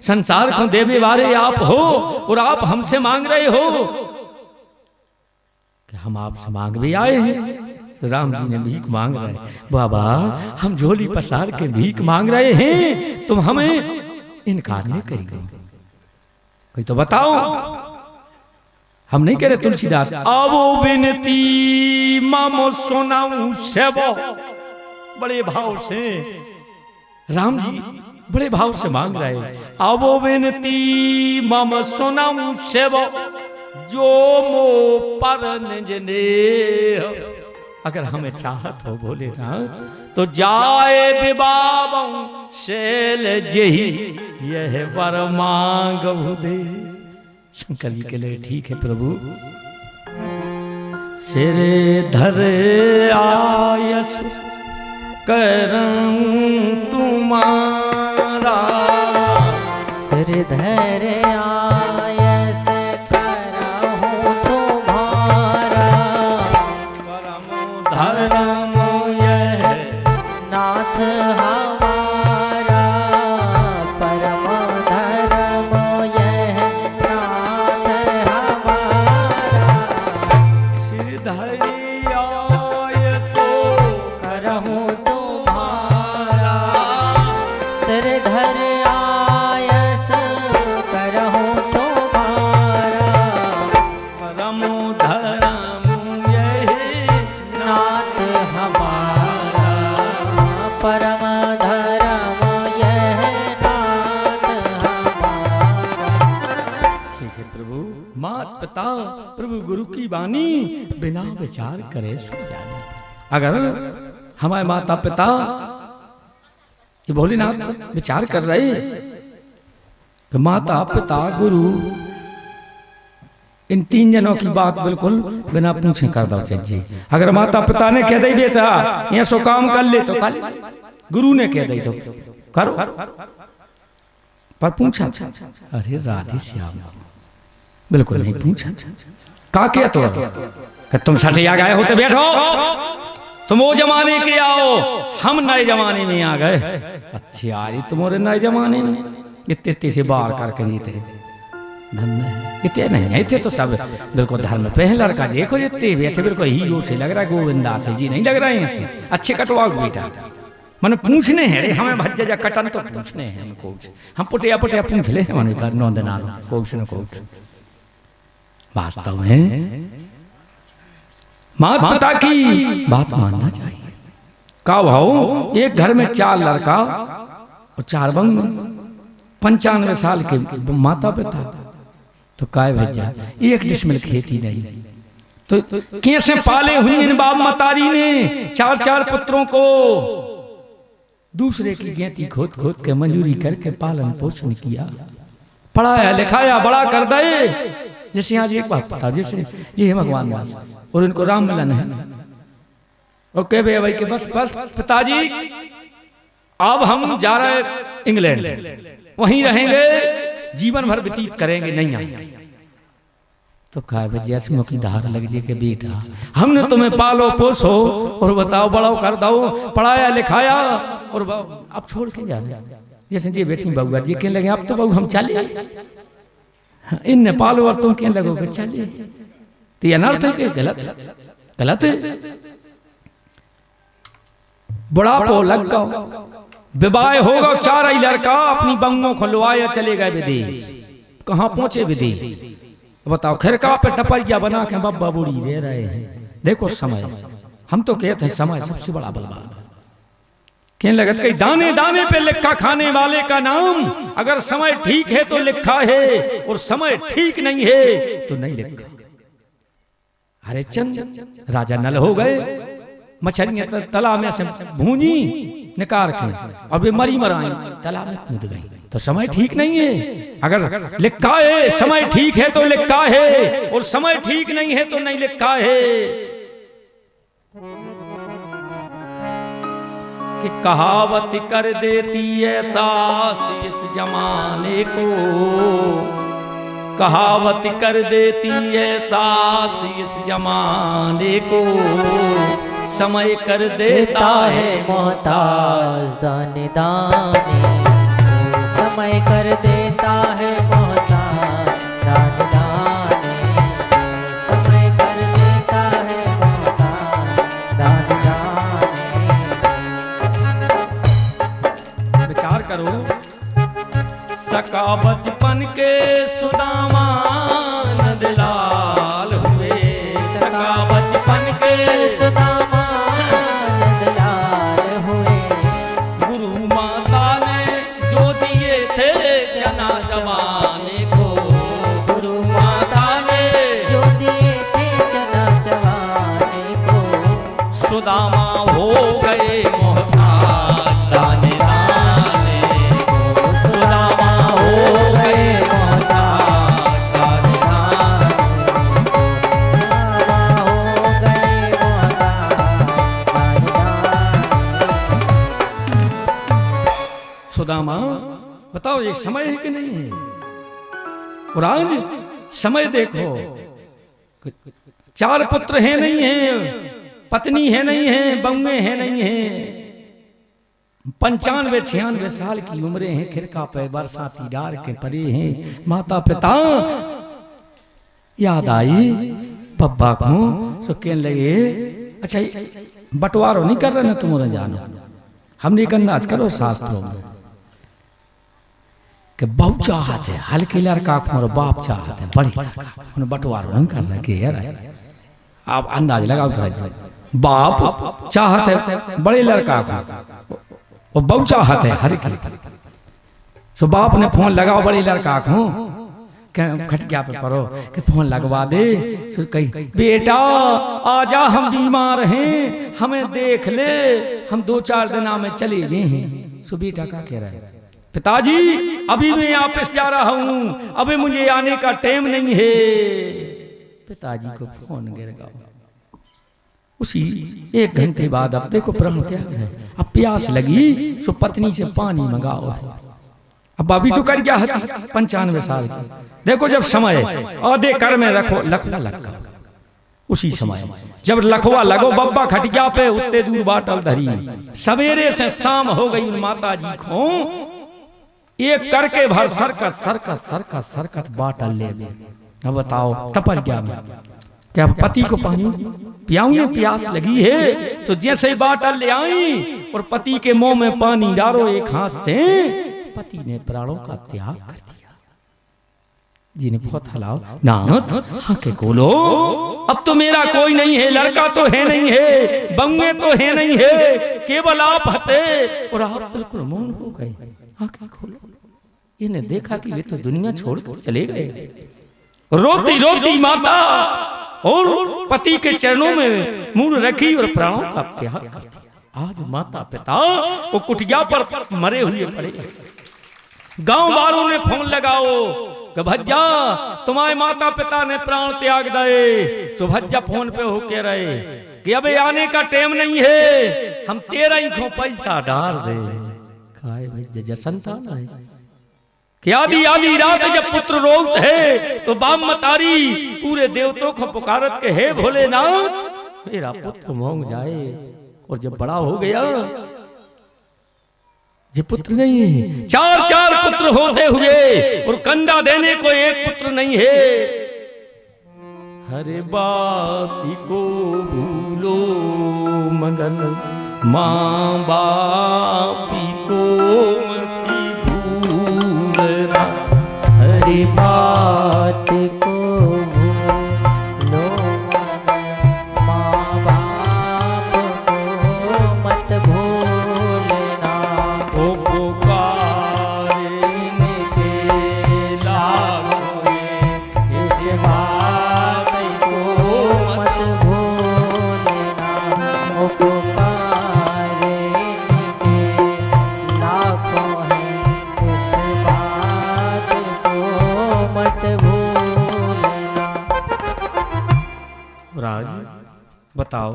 संसार को देवे वाले आप हो और आप हमसे मांग रहे हो कि हम आपसे मांग भी आए हैं। राम जी ने भीख मांग रहे। बाबा हम झोली पसार के भीख मांग रहे हैं, तुम हमें इनकार नहीं करेंगे। कोई तो बताओ। हम नहीं कह रहे तुलसीदास आवो विनती मामो सुनाऊं सेवो। बड़े भाव से राम जी बड़े भाव से मांग रहे। आवो विनती मम सुनाऊं सेवो जो मो पर निजने। अगर हमें चाहत हो भोलेनाथ तो जाए विवाह शैल जही यह वर मांग दे। शंकर जी के लिए ठीक है प्रभु। सिरे धर आयस करऊं तुम्हारा। सिर धर आयस करऊं तुम्हारा। परम धर्म यह नाथ हमारा। परम धर्म यह नाथ हमारा। सिर धरि आयसो करहूं तुम्हारा। सिर धर आयस करहूं तुम्हारा। परम धर्म यही नाथ हमारा। परम धर्म यह नाथ हमारा। ठीक है प्रभु। मात पिता प्रभु गुरु की वाणी बिना विचार करे सो जाने। अगर हमारे माता पिता ये भोलेनाथ विचार कर रहे कि माता पिता गुरु इन 3 जनों की बात बिल्कुल बिना पूछे कर दो जी। अगर माता पिता ने कह दी बेटा ये सो काम कर ले तो कर, गुरु ने कह दी तो करो। पर पूछा अरे राधे श्याम बिल्कुल नहीं पूछा। का क्या तो कि तुम सठिया गए हो तो बैठो, तुम वो जमाने के आओ, हम नए जमाने में आ गए। अच्छा यार तुम्हारे नए जमाने में इतने से बार करके नहीं थे, इतने नहीं थे तो सब बिल्कुल धर्म पे है। लड़का देखो जितने बैठे बिल्कुल हीरो से लग रहा है, गोविंदास जी नहीं लग रहे हैं। अच्छे कटवाओ बेटा, मन पूछने हैं रे हमें भज्जे जा कटन तो पूछने हैं हमको, हम पुटिया पुटिया पूछ ले मन का नौंदना कोच न कोच। वास्तव में माता पिता की बात मानना चाहिए। का भाव एक घर में 4 लड़का और 4 बंग, 95 साल के माता पिता, तो काय भेजा एक डिसमिल खेती नहीं, तो कैसे पाले हुए इन बाप मतारी ने 4-4 पुत्रों को, दूसरे की गेती खोद खोद के मंजूरी करके पालन पोषण किया, पढ़ाया लिखाया बड़ा कर दे। जैसे आज एक बात पता, जैसे ये है भगवान दास और इनको राम मिलन है, ओके भाई के बस बस पिताजी अब हम जा रहे इंग्लैंड, वहीं रहेंगे, जीवन भर व्यतीत करेंगे, नहीं आएंगे। तो कहा जैसों की धार लग जे के बेटा हमने तुम्हें पालो पोसो और बताओ बड़ाओ कर दो, पढ़ाया लिखाया और अब छोड़ के जा रहे। जैसे जी बेटी बउआ जी कहने लगे अब तो बहू हम चले, इन पालो और तुम कहने लगोगे चलिए, तो ये अनर्थ है कि गलत है। बुढ़ापो लग गो, विवाह होगा, 4 ही लड़का अपनी बंगों को लुआया चले गए विदेश। कहाँ पहुंचे विदेश बताओ, खिरका पे टपरिया बना के बब्बा बूढ़ी रह रहे हैं। देखो समय, हम तो कहते हैं समय सबसे बड़ा बलवान है। कहने लगत कहीं दाने दाने पे लिखा खाने वाले का नाम, अगर समय ठीक है तो लिखा है और समय ठीक नहीं है तो नहीं लिखा। हरिश्चंद्र राजा नल हो गए, मछलियां तालाब में से भूंजी निकाल के और वे मरी मराई तालाब में कूद गई, तो समय ठीक नहीं है। अगर लिखा है समय ठीक है तो लिखा है, और समय ठीक नहीं है तो नहीं लिखा है। कि कहावत कर देती है सास इस जमाने को, कहावत कर देती है सास इस जमाने को, समय कर देता है मोहताज दाने दाने, समय कर देता है मोहताज दाने दाने, समय कर देता है मोहताज दाने दाने। विचार करो, सका बचपन के सुदामा नंदलाल हुए, सका बचपन के सुदामा नंदलाल हुए, गुरु माता ने जो दिए थे जना जवाने को, गुरु माता ने जो दिए थे जना जवाने को, सुदामा हो गए मोहताज दाने दाने को, सुदामा हो गए मोहताज दाने दाने हो गए मोहताज सुदामा। बताओ ये समय है कि नहीं है? और आज समय देखो, 4 पुत्र हैं नहीं है, पत्नी है नहीं है, बहुएं हैं नहीं है, 95-96 साल की उम्रें हैं, खिरका पे बरसाती डार के परे हैं माता पिता। याद आई बब्बा को, सो कहने लगे अच्छा बंटवारो नहीं कर रहे ना तुम्हारा जानो, हमने एक अंदाज करो शास्त्रों में कि बहु चाहत है, हल्के लड़का को मेरा बाप चाहत है, बड़ी लड़का उन्हें बंटवारो नहीं कर रहा कि यार आप अंदाज लगाओ थोड़ा। बाप चाहत है बड़े लड़का को और बहु चाहत है हल्के, तो बाप ने फोन लगाओ बड़े लड़का को, खटिया पे परो कि फोन लगवा दे, तो कही बेटा आजा हम बीमार हैं, हमें देख ले, हम 2-4 दिन में चले गए हैं। सो बेटा क्या कह रहा है, पिताजी अभी मैं वापस जा रहा हूं, अभी मुझे आने का टाइम नहीं है। पिताजी को फोन गिर गया। उसी 1 घंटे बाद अब देखो प्राण त्याग है, अब प्यास लगी सो पत्नी से पानी मंगाओ है। अब अभी तो कर गया है 95 साल की। देखो जब समय आधे कर में रखो लखला लग उसी समय जब लखवा लगो बब्बा खटिया पे उतने दूर बाटल धरी, सवेरे से शाम हो गई उन माता जी को एक करके भर सरकत सरकत सरकत सरकत बाटल ले गए। अब बताओ तपस्या में क्या पति को पानी पियाऊं, प्यास लगी है। सो जैसे ही बाटल ले आई और पति के मुंह में पानी डालो एक हाथ से, पति ने प्राणों का त्याग कर दिया। जी ने बहुत हलाओ नाथ हाँ के खोलो, अब तो मेरा कोई नहीं है, लड़का तो है नहीं है, बंगे तो है नहीं है, केवल आप हते। और आप बिल्कुल मौन हो गए। आंखें खोलो, इन्हें देखा कि वे तो दुनिया छोड़कर चले गए। रोती रोती माता और पति के चरणों में मुंह रखी और प्राणों का त्याग कर दिया। आज माता पिता वो कुटिया पर मरे हुए पड़े। गांव वालों ने फोन लगाओ कि भज्जा तुम्हारे माता पिता ने प्राण त्याग दिए। सो भज्जा फोन पे हो के रहे कि अबे आने का टाइम नहीं है, हम तेरा ही खो पैसा डाल दे। काय भज्जा संतान है कि आधी आधी रात जब पुत्र रोत है तो बाम मतारी पूरे देवतों को पुकारत के हे भोलेनाथ मेरा पुत्र मोंग जाए। और जब बड़ा हो गया, जे पुत्र नहीं है, चार चार पुत्र होते हुए और कंधा देने को एक पुत्र नहीं है। हरे बात को भूलो मगर माँ बापी को हरी बात को भूलो माँ बाप को मत भूलना। ओ पुकारे के लागों इस बात को मत भूलना। ओ पुकारे के लाखों है, इस बात मत भूलना। राज बताओ,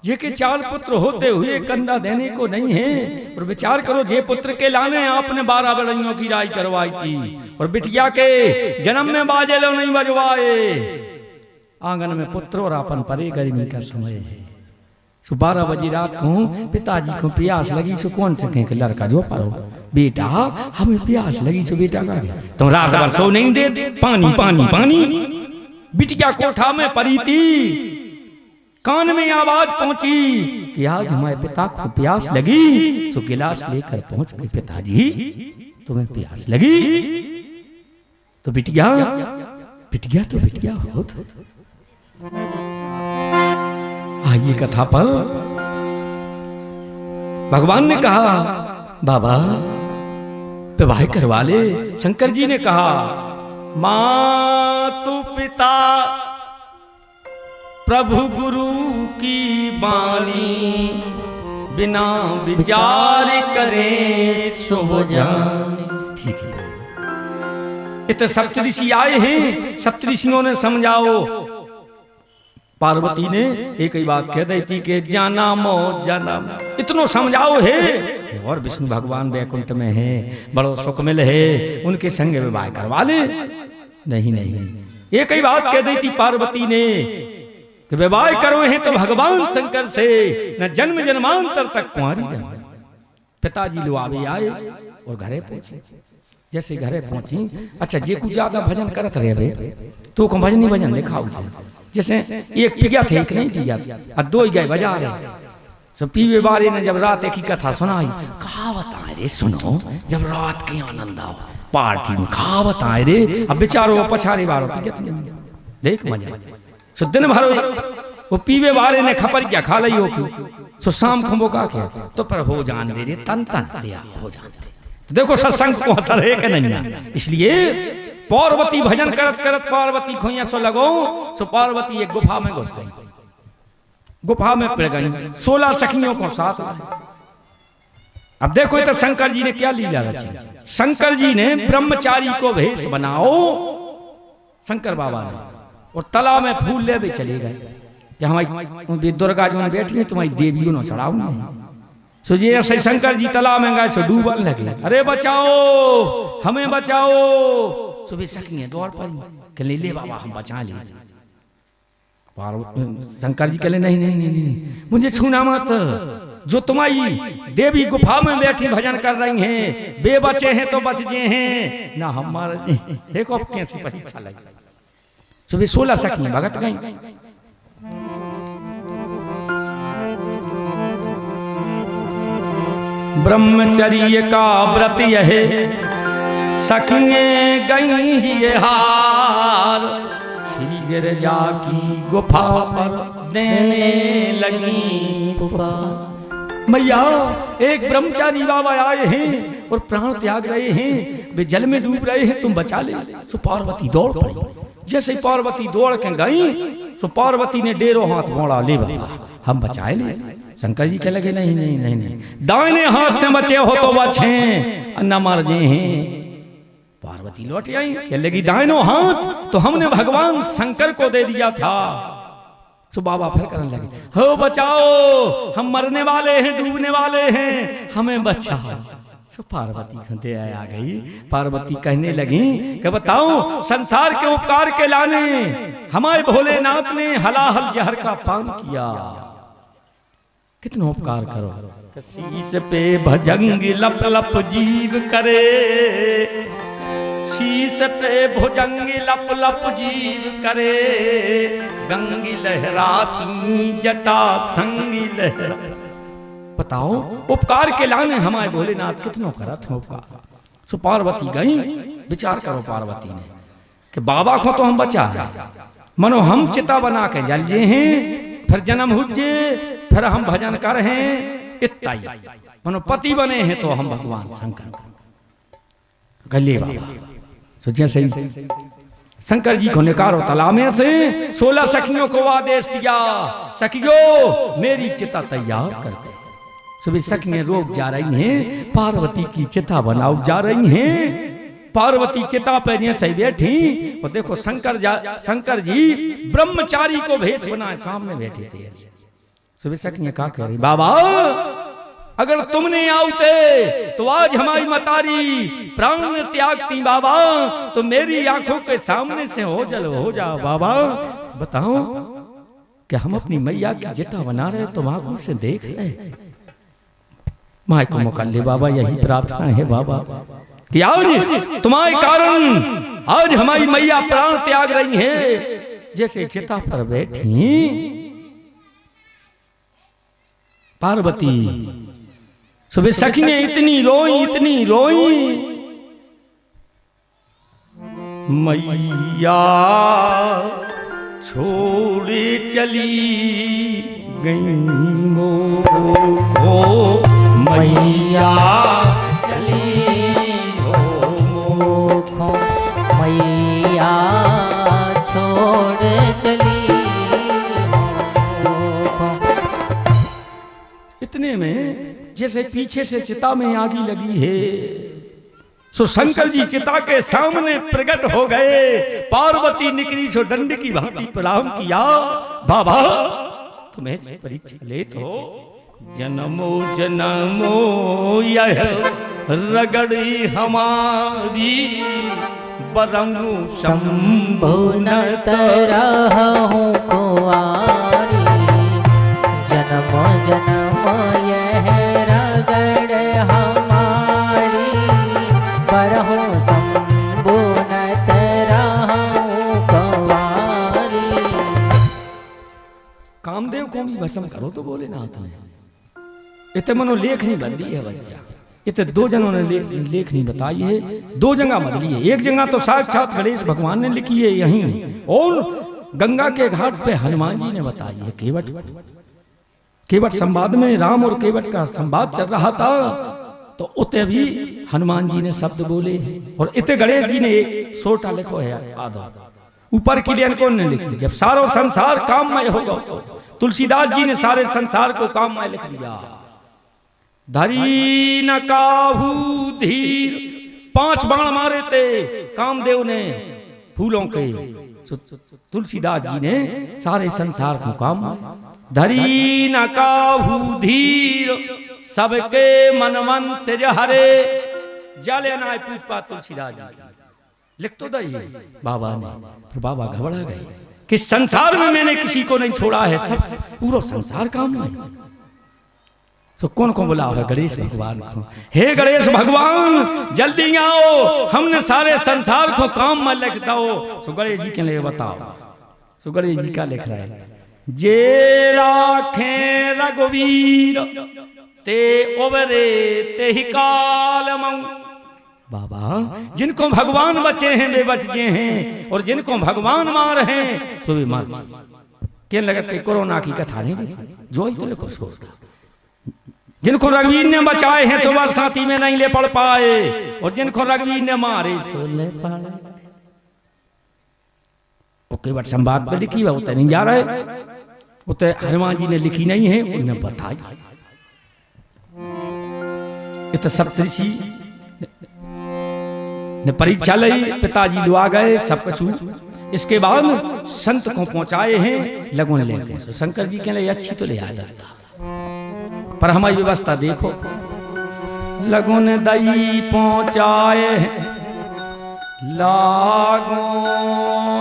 ये के चार पुत्र होते हुए कंधा देने को नहीं है। और विचार करो, जे पुत्र के लाने आपने 12 बड़इयों की राय करवाई थी और बिटिया के जन्म में बाजे लो नहीं बजवाए। आंगन में पुत्र और अपन परे, गर्मी का समय है। सो 12 बजे रात को पिताजी को प्यास लगी। सो कौन से कहें लड़का जो परो बेटा हमें प्यास लगी। सो बेटा का गया तुम रात भर सो नहीं देते, पानी पानी पानी। बिटिया कोठा में पड़ी थी, कान में आवाज पहुंची कि आज हमारे पिता को प्यास लगी। सो गिलास लेकर पहुंच गए, पिताजी तुम्हें प्यास लगी? तो बिटिया बिटिया तो बिटिया हो। आइए कथा पर भगवान ने कहा बाबा विवाह करवा ले। शंकर जी ने कहा माँ तू पिता प्रभु गुरु की वाणी, बिना विचार करे शुभ जाने। ठीक है, इतने सप्तऋषि आए हैं, सप्तऋषियों ने समझाओ। पार्वती ने एक ही बात कह दी थी कि जाना मो जाना, इतनो समझाओ है कि और विष्णु भगवान वैकुंठ में है, बड़ो सुख मिल है, उनके संग विवाह करवा ले। नहीं नहीं, एक ही बात कह दी थी पार्वती ने कि विवाह करो हैं तो भगवान शंकर से, न जन्म जन्मांतर तक कुंवारी रहना। पिताजी लुआवे आए और घरे पहुंचे। जैसे घरे पहुंची, अच्छा जे कुछ ज्यादा भजन करत रहे बे तो को भजनी भजन दिखाओ थे। जैसे एक पिया थे एक नहीं पिया और दो ही गए बजा रहे। सो पीवे बारे ने जब रात एक ही कथा सुनाई, कहा बताए रे सुनो, जब रात के आनंद आओ पार्टी में कहा बताए रे। अब बेचारो पछाड़ी बारो पिया देख मजा। सो दिन भर वो पीवे वाले ने खपर क्या खा ली हो क्यों। सो शाम को का क्या तो पर हो जान दे रे तन तन लिया हो जान दे। तो देखो सत्संग को असर है कि नहीं। इसलिए पार्वती भजन करत करत पार्वती खोइया सो लगो। सो पार्वती एक गुफा में घुस गई, गुफा में पिड़ गई, 16 सखियों को साथ लाए। अब देखो तो शंकर जी ने क्या लीला रची। शंकर जी ने ब्रह्मचारी को भेष बनाओ, शंकर बाबा ने, और तालाब में फूल ले भी चले गए कि हमारी दुर्गा जो बैठी है तुम्हारी देवियों ने चढ़ाओ। सो जी ऐसे शंकर जी तालाब में गए, सो डूबने लगे। अरे बचाओ हमें बचाओ। सो भी सखी दौड़ पड़ी कि ले बाबा हम बचा लिए। शंकर जी कहले नहीं नहीं नहीं नहीं, मुझे छूना मत। जो तुम्हारी देवी गुफा में बैठी भजन कर रही हैं, बे बचे हैं तो बच जे हैं ना हमारा। देखो कैसी परीक्षा लगी। सुबह 16 सख में भगत गई। ब्रह्मचर्य का व्रत यह सखिए गई ये हार, श्री गिरजा की गुफा पर देने लगी पुकार। मैया एक ब्रह्मचारी बाबा आए हैं और प्राण त्याग रहे हैं, वे जल में डूब रहे हैं, तुम बचा ले। सो पार्वती दौड़ पड़ी। जैसे पार्वती दौड़ के गई सो पार्वती ने डेरो हाथ मोड़ा, ले बाबा हम बचाए ले। शंकर जी कह लगे नहीं नहीं नहीं नहीं, दाहिने हाथ से बचे हो तो बचे न मर जे हैं। पार्वती लौट आई, कह लगी दाहिनो हाथ तो हमने भगवान शंकर को दे दिया था। सो बाबा फिर करने लगे, हो बचाओ, हम मरने वाले हैं, डूबने वाले हैं, हमें बचाओ। सो पार्वती खंडे आ गई। पार्वती कहने लगी कि बताओ संसार के उपकार के लाने हमारे भोलेनाथ ने हलाहल जहर का पान किया, कितना उपकार करो। शीस पे भजंग लप लप जीव करे, शीस पे भुजंग लप लप जीव करे, गंगी लहराती जटा संगी लहरा। बताओ उपकार के लाने हमारे भोलेनाथ कितनों करत है उपकार। सो पार्वती गई, विचार करो पार्वती ने कि बाबा को तो हम बचा मनो हम चिता बना के जल जे हैं, फिर जन्म हुजे, फिर हम भजन कर हैं, इतना ही मनो पति बने हैं तो हम भगवान शंकर गले बाबा। सोचिए सही, शंकर जी को निकारो तालाब में से। 16 सखियों को आदेश दिया, सखियों मेरी चिता तैयार कर दे। सुबह सखियां रोक जा रही हैं, पार्वती की चिता बनाओ जा रही हैं। पार्वती चिता पे सही बैठी और देखो शंकर जी ब्रह्मचारी को भेष बनाए सामने बैठे थे। सुबह सखियां क्या कह रही, बाबा अगर तुमने आउते तो आज हमारी मतारी प्राण त्यागती बाबा, तो मेरी आंखों के सामने से हो जा बाबा। बताओ कि हम अपनी मैया की चिता बना रहे तो आंखों से देख रहे। माँ को मौका ले बाबा, यही प्रार्थना है बाबा कि आज तुम्हारे कारण आज हमारी मैया प्राण त्याग रही है। जैसे चिता पर बैठी पार्वती, सुबह सखियां इतनी रोई, मैया छोड़े चली गई मोको, मैया चली मोको, मैया छोड़ चली मोको। इतने में जैसे पीछे से चिता में आगी लगी है, सो शंकर जी चिता के सामने प्रकट हो गए। पार्वती निकली सो दंड की भांति प्रणाम किया, बाबा तुम्हें परीक्षा ले तो जन्मो जन्मो यह रगड़ी हमारी, बरंगू शंभु न तरहूं कुंवारी, जन्म जन्म यह रगड़ हमारी, बरहूं शंभु न तरहूं कुंवारी। कामदेव को भी भस्म करो तो बोले ना ने इतने मनो लेख नहीं बदली है बच्चा। इतने 2 जनों ने लेख नहीं बताई है, 2 जगह बदली है। एक जगह तो साक्षात गणेश भगवान ने लिखी है यहीं, और गंगा के घाट पे हनुमान जी ने बताई है। केवट संवाद में राम और केवट का संवाद चल रहा था, तो उते भी हनुमान जी ने शब्द बोले, और इतने गणेश जी ने एक सोटा लिखो है आधा ऊपर की लेन कौन ने लिखी। जब सारो संसार काममय होगा तो तुलसीदास जी ने सारे संसार को काममय लिख दिया। धरी न काहू धीर, 5 बाण मारे थे कामदेव ने फूलों के, तुलसीदास जी ने सारे संसार को काम। धरी न काहू धीर, सबके मन से हरे, जाले नाय पूछ पा तुलसीदास जी लिख तो दई बाबा ने। फिर बाबा घबरा गए, कि संसार में मैंने किसी को नहीं छोड़ा है, सब पूरा संसार काम में। तो कौन को बुलाओ है? गणेश भगवान को। हे गणेश भगवान जल्दी आओ, हमने सारे संसार को काम में लिख दो। तो गणेश जी के लिए बताओ। तो गणेश जी का लिख रहा है, जे राखे रघुवीर ते उबरे ते ही काल मऊ। बाबा जिनको भगवान बचे हैं वे बच गए हैं, और जिनको भगवान मार हैं सो भी मार। क्या लगत के कोरोना की कथा नहीं लिखी, जो ही तो लिखो सो। जिनको रघुवीर ने बचाए हैं सो बरसाती में नहीं ले पढ़ पाए, और जिनको रघुवीर ने मारे सो ले पढ़े। ओके बट संवाद पे लिखी है, उतने नहीं जा रहे, उतने हनुमान जी ने लिखी नहीं है, उन्हें बताई। इत सप्तऋषि ने परीक्षा ली, पिताजी लो आ गए सब कुछ। इसके बाद संत को पहुंचाए हैं लगन लेके। तो शंकर जी के लिए अच्छी तो ले आया था, पर हमारी व्यवस्था देखो। लगन दई पहुंचाए लागों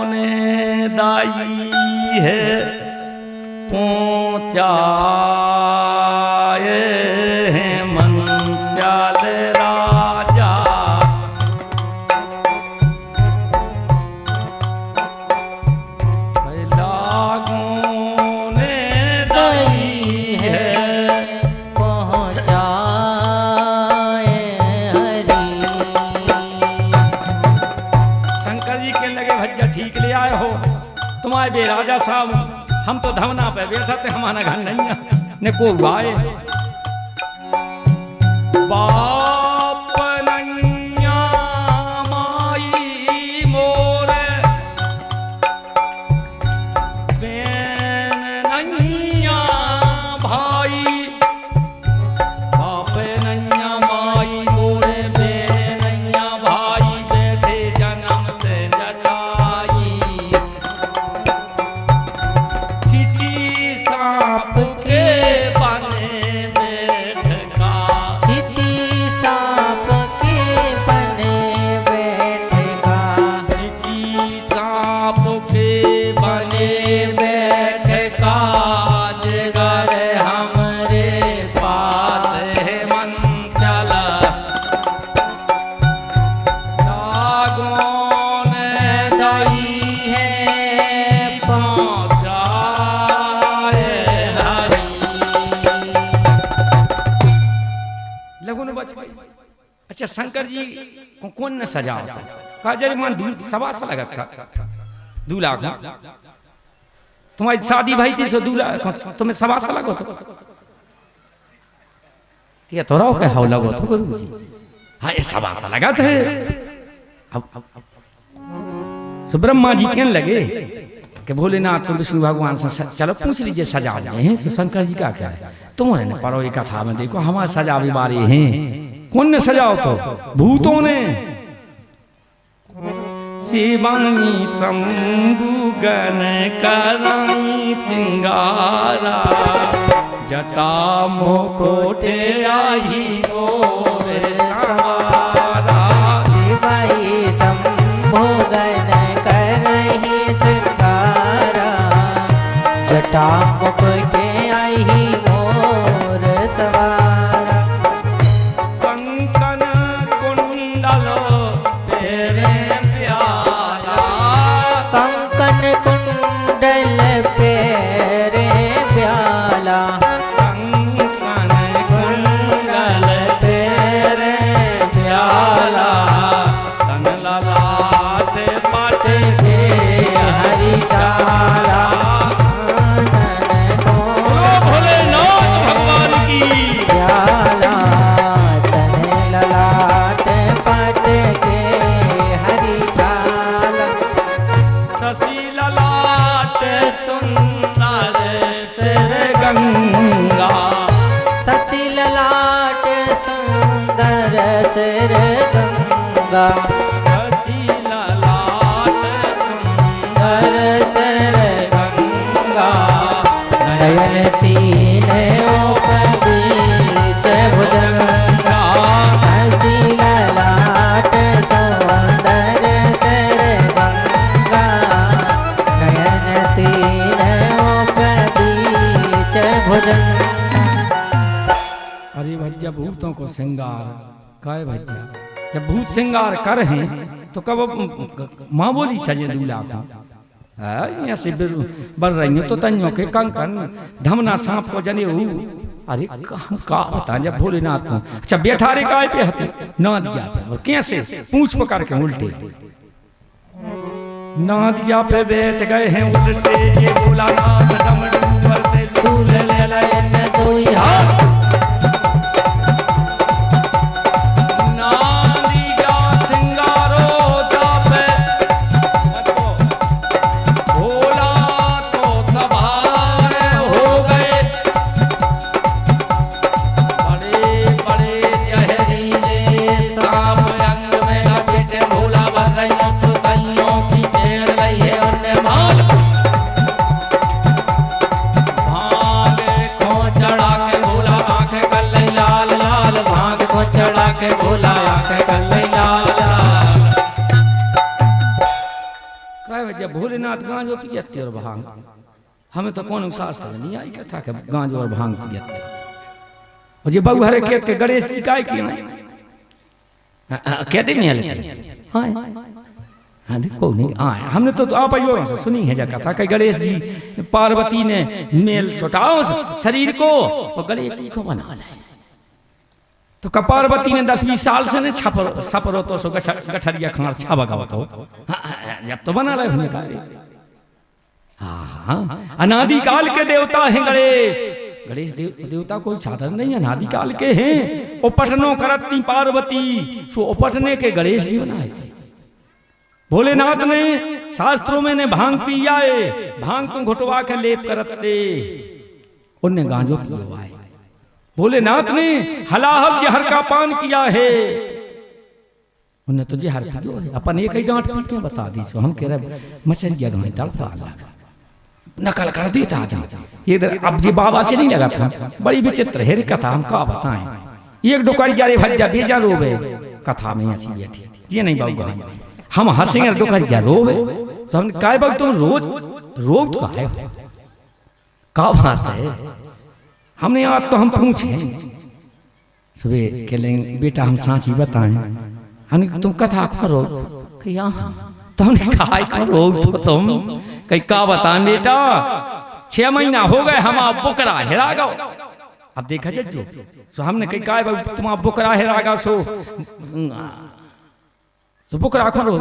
ने दाई है पहुंचाए हैं मंचाल राजा। लागों ने दाई है पहुँचाए हरि। शंकर जी के लगे भज्जा ठीक ले आए हो तुम्हारे बे राजा साहब। हम तो धवना पे बैठा थे, हमारा घर नहीं ने को आए। बाप नैया माई मोर बेन नैया भाई। बाप नैया माई मोर बेन नैया भाई, बैठे जन्म से जटाई। सांप के बने बैठका, चिति सांप के बने बैठेगा। चिति सांप के बने बैठका, जगर हमरे पास है मंचल। लागों ने दाई है पहुंचाए लगन बच गई। अच्छा शंकर जी को कौन ने सजाओ? कहा जरिमान सवा सा लगत का 2 लाख। तुम्हारी शादी भाई थी सो 2 लाख, तुम्हें सवा सा लगो तो क्या थोड़ा क्या हाउ लगो तो गुरु जी? हाँ ये सवा सा लगा थे। अब सुब्रह्मा जी कहने लगे कि भोलेनाथ को विष्णु भगवान से चलो पूछ लीजिए सजा रहे हैं। तो शंकर जी का क्या है? तुम्हारे ने पढ़ो एक कथा में देखो, हमारे सजा भी बारे हैं। कौन ने सजाओ? तो भूतों ने। शिवानी शंभु गण कराई सिंगारा, जटा मुकुटे आई मोरे सवारा। शिवाई शंभु गण करहि सिंगारा, जटा मुकुटे आई मोर सवारा। कंकन कुंडल तेरे प्यारा, कंकन कुंडल पेरे प्याला। कंकन कुंडल तेरे प्याला, तन ललाट पट के हरि चाला। भोलेनाथ भगवान की प्याला तन ललाट पट के हरि चाला। शशि ललाट सुंदर सिर गंगा, शशि ललाट सुंदर सिर गंगा। शशि ललाट सुंदर सिर गंगा। नयन तीन बीच भुजंगा, शशि ललाट सुंदर सिर गंगा। नयन भूतों को श्रृंगार काय भज्जा। जब भूत श्रृंगार कर हैं तो कब माँ बोली सजे दूल्हा को यहाँ से बर रही हो तो तन्यों के कंकन धमना सांप को जने हु। अरे का बता जब भोलेनाथ को अच्छा बैठारे काय पे हते ना दिया पे और कैसे पूंछ पकड़ के उल्टे ना दिया पे बैठ गए हैं उल्टे ये भोलानाथ डमरू से तूल ले लयन दोई हाथ भोलेनाथ गांजो पियते और भांग हमें तो कौन शास्त्र नहीं आई कथा के गांजो और भांग पियते और जे बहु हरे खेत के गणेश जी काय किए कहते नहीं हले हां हां देखो नहीं आए हमने तो आप आइयो से सुनी है जा कथा कि गणेश जी पार्वती ने मेल छुटाओ शरीर को और गणेश जी को बना लाए तो कपार्वती ने 10-20 साल से ने सपरो तो सो गठरिया खार छावा गाव तो जब तो बना रहे हमने कहा हाँ अनादि काल के देवता हैं गणेश। गणेश देवता कोई साधारण नहीं अनादि काल के हैं। उपटनो करती पार्वती सो उपटने के गणेश जी बनाए थे। भोलेनाथ ने शास्त्रों में ने भांग पिया है भांग को घुटवा के लेप करते उनने गांजो पियो आए। भोलेनाथ ने हलाहल जहर का पान किया है उन्हें तो जहर पियो है अपन एक ही डांट पी के बता दी सो हम कह रहे मछलिया गाय तड़पा लगा नकल कर देता आदमी इधर अब जी बाबा से नहीं लगा था बड़ी विचित्र है कथा हम का बताएं। एक डोकर ग्यारह भज्जा बेजा रोवे कथा में ऐसी बैठी ये नहीं बाबू हम हंसेंगे डोकर ग्यारह रोवे तो हमने काय बाबू तुम रोज रोज तो आए हो का बात है हमने आज तो हम पूछे सुबह के लेंगे बेटा हम सांची बताएं हमने तुम कथा करो तुमने कहा करो तो तुम कहीं का बताएं बेटा 6 महीना हो गए हम आप बुकरा हेरा गो अब देखा जो सो हमने कहीं कहा तुम आप बुकरा हेरा गो सो बुकरा करो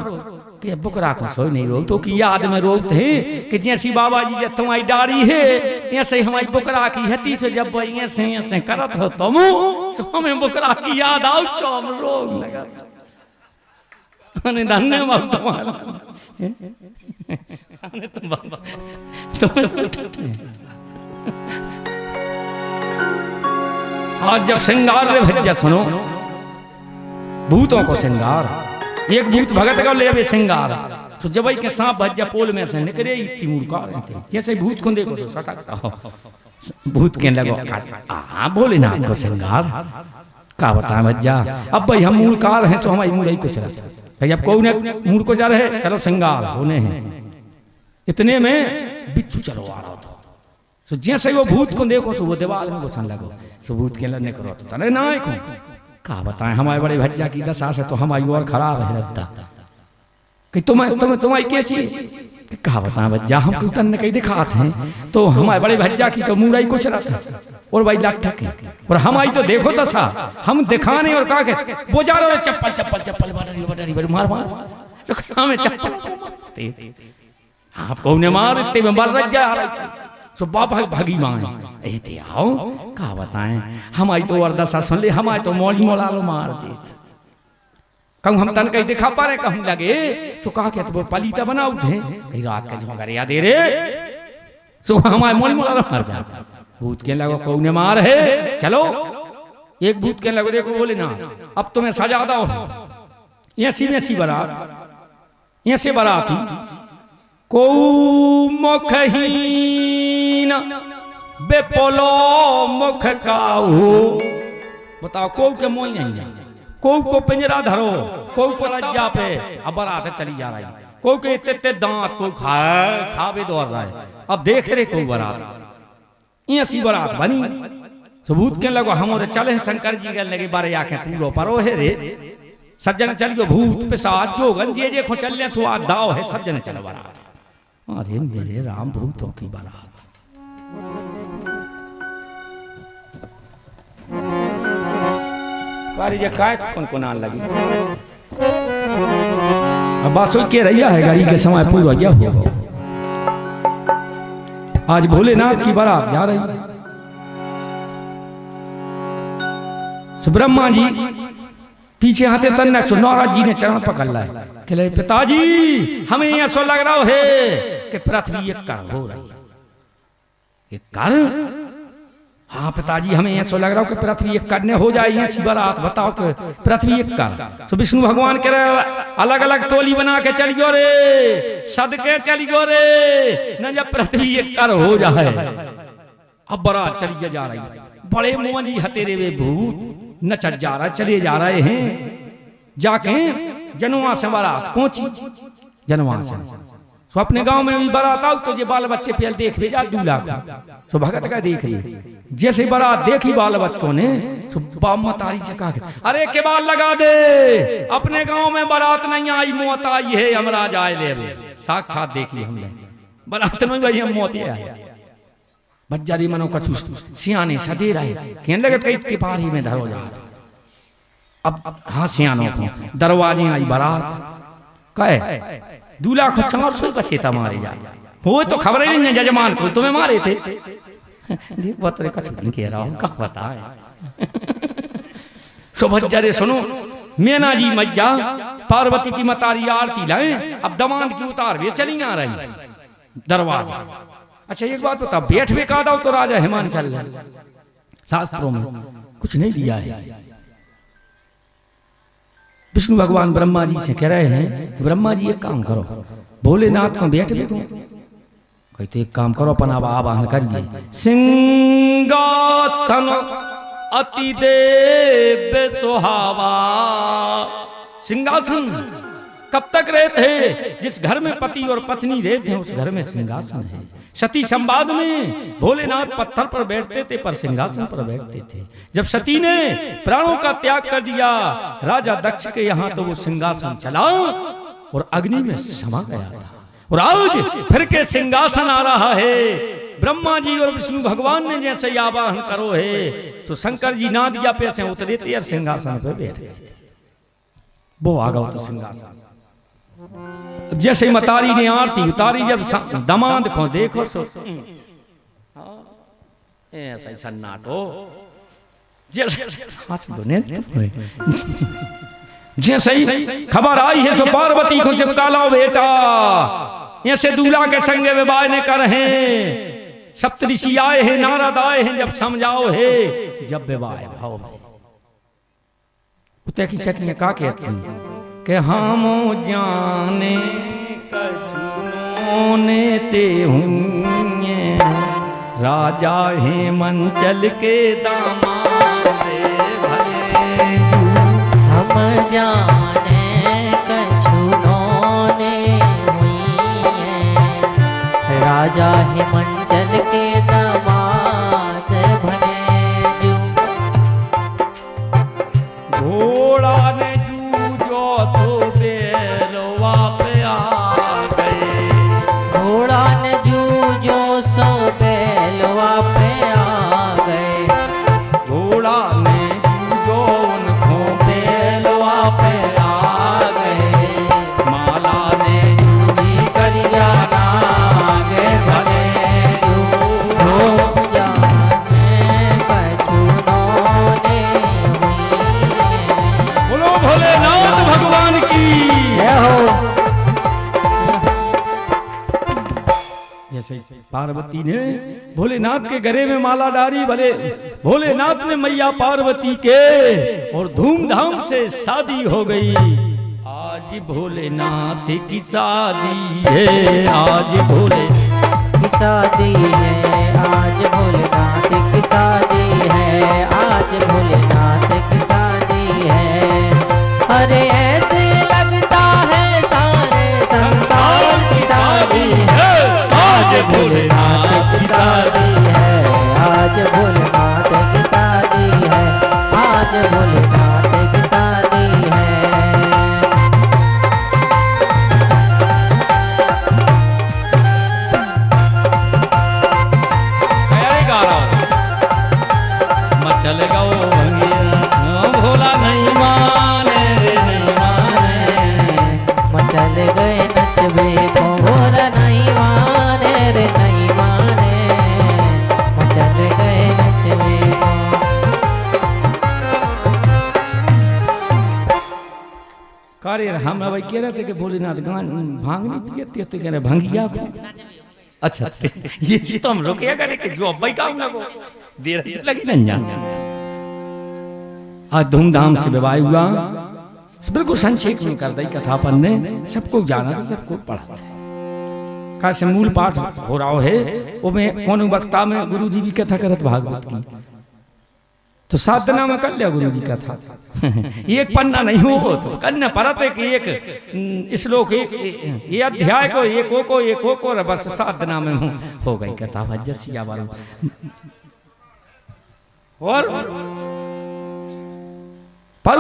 कि बुकरा को सोई नहीं रोक तो की याद में रोक थे कि जैसी बाबा जी जब तुम्हारी डारी है ऐसे हमारी बुकरा की हती से जब ऐसे करत हो तुम तो हमें बुकरा की याद आओ चौम रोग लगा धन्यवाद तुम्हारा आज जब श्रृंगार रे भज्जा सुनो भूतों को श्रृंगार एक भूत भगत का ले श्रृंगार तो जब के सांप भज्जा पोल में से निकले इतनी मुड़का रहते जैसे भूत को देखो तो सटकता हो भूत के लगो भोलेनाथ को श्रृंगार का बता भज्जा अब भाई हम मूड़कार हैं सो हमारी मूड़ ही कुछ रहता भाई अब कौन मूड को जा रहे चलो श्रृंगार होने हैं इतने में बिच्छू चलो आ रहा था सो जैसे वो भूत को देखो सो वो दीवार में घुसन लगो सो भूत के लड़ने करो तो तने ना का बताएं हमारे बड़े भज्जा की दशा से तो हमारी और खराब है रद्दा कि तुम्हारी कैसी कहा बताएं भज्जा हम कीर्तन ने कहीं दिखाते हैं तो हमारे बड़े भज्जा की तो मूड़ा ही कुछ रहता और भाई लाख ठक और हमारी तो देखो दशा हम दिखाने और कहा वो जा रहे चप्पल चप्पल चप्पल मार मार हमें चप्पल आप कौन मार इतने में मर रह जा रही सो बाबा भागी माए ऐते आओ कहा बताएं हमारी तो और दशा सुन ले हमारे तो मौली मोला लो मार दे कहूँ हम तन कहीं दिखा पा रहे कहूँ लगे सो कहा क्या तो पलीता बनाओ थे कहीं रात का झोंका दे रे सो हमारे मौली मोला लो मार जा भूत के लगो कौन मार है चलो एक भूत के लगो देखो बोले ना अब तुम्हें सजा दो ऐसी बारात ऐसे बाराती को मुखहीन बेपोलो मुख काऊ बताओ को के मोई नहीं जाए को पिंजरा धरो को लज्जा पे अब बारात चली जा रही को के इतने दांत को खावे दौड़ रहा है अब देख रहे को बारात ऐसी बारात बनी सबूत के लगो हम चले शंकर जी के लगे बारे आके पूरो परो है रे सज्जन चल गयो भूत पिशाच जोगन जे खो चलने सुआ दाव है सज्जन चल बारात। अरे मेरे राम भूतों की बारात। कारी जे काय कौन आन लगी अब बात सोच के रहिया है गाड़ी के समय पूरा गया हो। आज भोलेनाथ की बारात जा रही है। ब्रह्मा जी पीछे आते तन्नक सो नारद जी ने चरण पकड़ लाए कहले पिताजी हमें ऐसा लग रहा है कि पृथ्वी एक कर हो रही है। एक कर? हाँ पिताजी हमें ऐसा लग रहा है कि पृथ्वी एक करने हो जाए ऐसी बारात बताओ कि पृथ्वी एक कर। तो विष्णु भगवान कह रहे अलग अलग टोली बना के चल गयो रे सदके चल गयो रे न जब पृथ्वी एक कर हो जाए। अब बारात चली जा रही बड़े मोंजी हतेरे वे भूत नचत जा रहा चले जा रहे हैं। जाके जनवा से बारात पहुंची जनवा से सो अपने गांव में भी बारात आओ तो जे बाल बच्चे पहले देख भेजा दूल्हा को सो भगत का देख लिए। जैसे बारात देखी बाल बच्चों ने सो बाम तारी से कहा अरे के बाल लगा दे अपने गांव में बारात नहीं आई मौत आई है हमरा जाए ले। साक्षात देखी हमने बारात में भाई हम मौत आए बज्जारी मनो कछु सियाने सदे रहे कहने लगे कई तिपारी में धरो जा। अब हाँ सियानों को दरवाजे आई बारात कहे दूल्हा को 400 का सेता मारे जा वो तो खबर ही नहीं जजमान को तुम्हें मारे थे वो तेरे कछु नहीं कह रहा हूँ कहा बताए। सो भज्जारे सुनो मैना जी मज्जा पार्वती की मतारी आरती लाए अब दमाद की उतार वे चली आ रही दरवाजा। अच्छा एक बात बता बैठ भी कहा तो राजा हिमांचल शास्त्रों में कुछ नहीं दिया है। विष्णु भगवान ब्रह्मा जी से कह रहे हैं कि ब्रह्मा जी एक काम करो भोलेनाथ को बैठ भी दो कहते एक काम करो अपन आवाहन करिए सिंहासन अति देव सुहावा। सिंहासन कब तक रहते हैं जिस घर में पति और पत्नी रहते हैं उस घर में सिंहासन है। सती संवाद में भोलेनाथ पत्थर पर बैठते थे पर सिंहासन पर बैठते थे। जब सती ने प्राणों का त्याग कर दिया राजा दक्ष के यहाँ तो वो सिंहासन चला और अग्नि में समा गया था। और आज फिर के सिंहासन आ रहा है। ब्रह्मा जी और विष्णु भगवान ने जैसे आवाहन करो है तो शंकर जी नाद या पे से उतरे थे और सिंहासन पे बैठ गए थे। वो आ गया तो सिंहासन जैसे मतारी ने आरती उतारी जब दमाद को देखो सो ऐसा सन्नाटो जैसे ही खबर आई है सो पार्वती को चिपका लो बेटा ऐसे दूल्हा के संगे विवाह ने कर हैं। सप्तऋषि आए हैं नारद आए हैं जब समझाओ है जब विवाह भाव है उतने की शक्ति का कहती कि हम जाने कछुने से हुए राजा हेमंचल के दामाद भले। हम जाने कछुने हुए राजा हेमंचल के दामाद भले। घोड़ा ने सो बेलवा पे आ गए घोड़ा ने जूझो सो बेलवा पे आ गए। घोड़ा ने जूझो उनको बेलवा पे आ गए। माला ने जूझी करिया नागे भले हो जाने कछुनोने बोलो भोलेनाथ भगवान की जैसे पार्वती ने भोलेनाथ के गले में माला डाली भले भोलेनाथ ने मैया पार्वती के और धूमधाम से शादी हो गई। आज भोलेनाथ की शादी है आज भोले की शादी है आज भोलेनाथ की शादी है आज भोलेनाथ की शादी है। अरे ऐसे लगता है सारे संसार की शादी है आज भोलेनाथ की शादी है आज भोलेनाथ की शादी अरे हम अब कह रहे थे कि भोलेनाथ गान भांग नहीं पिए तो कह रहे भंगिया को। अच्छा ये तो हम रुके करे कि जो अब काम ना को देर लगी नहीं जान। आज धूमधाम से विवाह हुआ, बिल्कुल संक्षेप में कर दी कथा अपन ने, सबको जाना था, सबको पढ़ा था। का से मूल पाठ हो रहा है वो में कौन वक्ता में गुरु जी की कथा करत भागवत की, तो 7 दिना में कर लिया गुरु जी का था। एक पन्ना नहीं हो तो करना परत है कि एक श्लोक ये अध्याय को एक को बस 7 दिना में हो गई कथा भजसिया वालों। और पर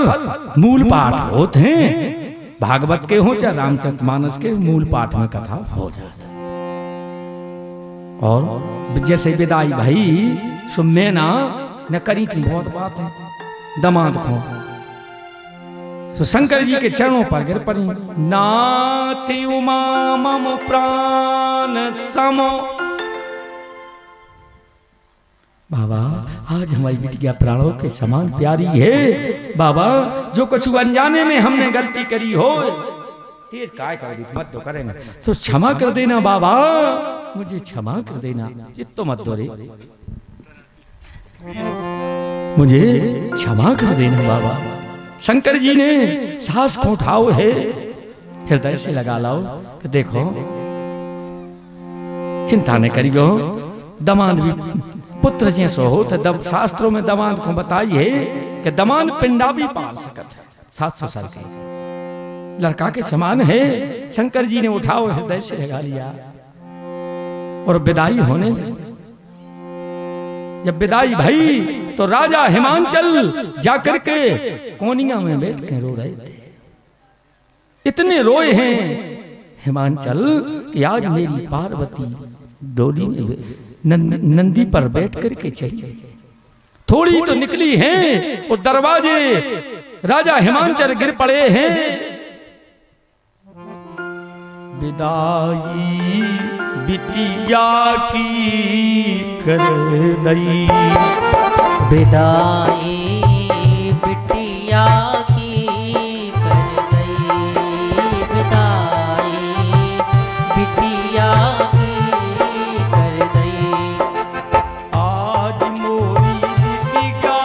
मूल पाठ होते हैं भागवत के हो चाहे रामचरितमानस के, मूल पाठ में कथा हो जाता है। और जैसे विदाई भाई सो मैना न करी थी बहुत बात है दमाद को, सो शंकर जी के चरणों पर गिर पड़ी। नाथी उमा मम प्राण समो, बाबा आज हमारी बिटिया प्राणों के समान प्यारी है। बाबा जो कुछ अनजाने में हमने गलती करी हो, तेज काय कर दी मत तो करेंगे, तो क्षमा कर देना बाबा, मुझे क्षमा कर देना, चित्तो मत दो रे, मुझे क्षमा कर देना बाबा। शंकर जी ने सांस को उठाओ है, हृदय से लगा लाओ कि देखो चिंता न करियो, दमाद भी पुत्र जैसो हो तो शास्त्रों में दमाद को बताई है कि दमाद पिंडा भी पाल सकत है, 700 साल के लड़का के समान है। शंकर जी ने उठाओ हृदय से लगा लिया और विदाई होने लगी। जब विदाई भई तो राजा हिमांचल जाकर के कोनिया में बैठ के रो रहे थे। इतने रोए हैं हिमांचल कि आज मेरी पार्वती डोली में नंदी पर बैठ करके चली, थोड़ी तो निकली हैं और दरवाजे राजा हिमांचल गिर पड़े हैं। विदाई बिटिया की कर दई, विदाई बिटिया की कर दई, विदाई बिटिया की कर दई। आज मोरी बिटिया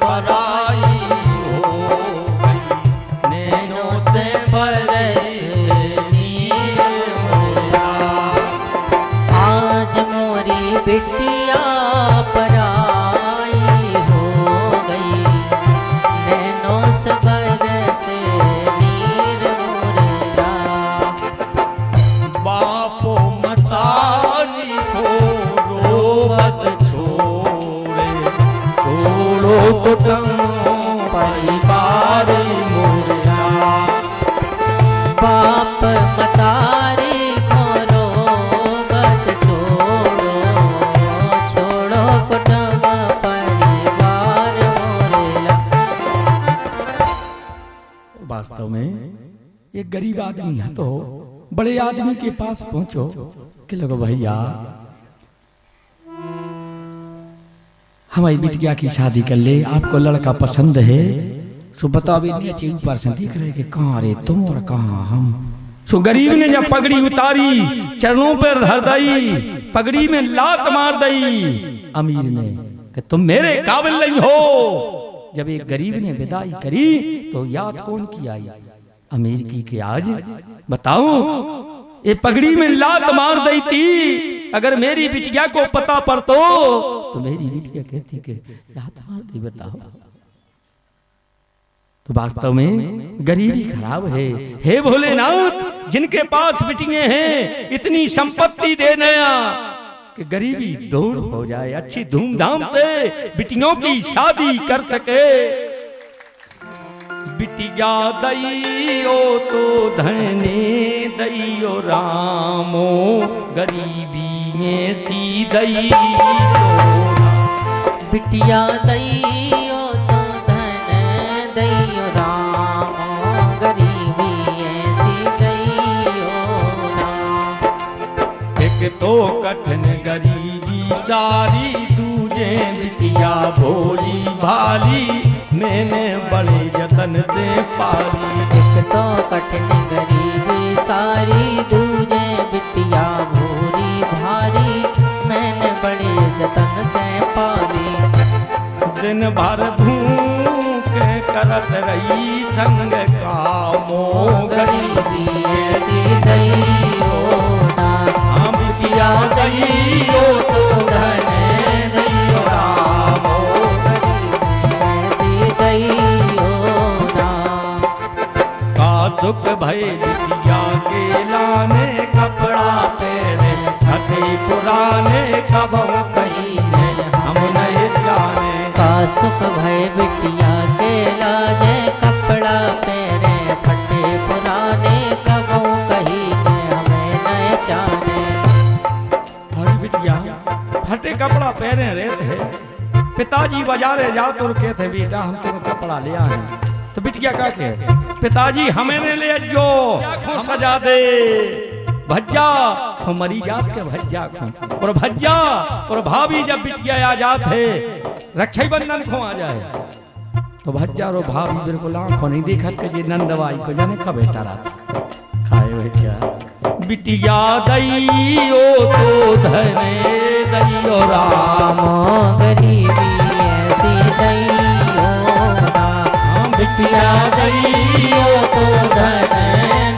पराई हो गई, नैनों से बरस नीर मोरा। आज मोरी बिटिया पराई हो गई, नैनों से बरसे नीर मोरा। बापो मतारी को रोबत छोड़े, छोड़ो कुटुंब परिवार मोरा। बाप मतारी को रोबत छोड़ो, छोड़ो कुटुंब परिवार मोरेला। वास्तव में एक गरीब आदमी है तो बड़े आदमी के पास पहुंचो कि लोगो भैया हमारी बिटिया की शादी कर ले, आपको लड़का पसंद है, सो बताओ नीचे ऊपर से देख रहे कि कहाँ रे तुम और कहाँ हम। सो गरीब ने जब पगड़ी उतारी चरणों पर धर दई, पगड़ी में लात मार दई अमीर ने कि तुम मेरे काबिल नहीं हो। जब एक गरीब ने विदाई करी तो याद कौन की आई? अमीर की कि आज बताओ ये पगड़ी में लात मार दी थी, अगर मेरी बिटिया को पता पर तो मेरी बिटिया कहती कि लात मार दी, बताओ। तो वास्तव में गरीबी खराब है। हे भोलेनाथ जिनके पास बिटियां हैं इतनी संपत्ति देना कि गरीबी दूर हो जाए, अच्छी धूमधाम से बिटियों की शादी कर सके। बिटिया दइयो तो धने दइयो रामो, गरीबी में सी दइयो। बिटिया दइयो तो धन दइयो रामो, गरीबी ऐसी दइयो राम। एक तो कठिन गरीबी सारी, दूजे बिटिया भोली भाली, मैंने बड़े जतन से पाली। एक तो कठिन गरीबी सारी, दूजे बिटिया भूरी भारी, मैंने बड़े जतन से पाली। दिन भर भूख करत रही संग कामो, गरीबी ऐसी दैयो ना, हम बिटिया दैयो तो धन दैयो रामो। ऐसी दैयो ना। का सुख भय बिटिया के लाने, कपड़ा पहने फटे पुराने, कबहू कहीं हम नहीं जाने। का सुख भय बिटिया के लाजे, कपड़ा पहने फटे पुराने, कबहू कहीं के हमें न जाने। अरे बिटिया फटे कपड़ा पहने रहते हैं, पिताजी बाजारे जाते और कहते बेटा हम तुम्हें कपड़ा ले आए। तो बिटिया का के पिताजी हमें ने ले जो आँखों सजा दे, भज्जा हो मरी जात के भज्जा को, और भज्जा और भाभी जब बिटिया आ जात है रक्षा बंधन को आ जाए, तो भज्जा और भाभी बिल्कुल आंखों नहीं देखत के जी नंदवाई को जाने कब बेटा रात खाए भैया। बिटिया दैयो तो धने दैयो राम, गरीबी ऐसी दैयो ना। बिटिया दैयो तो धने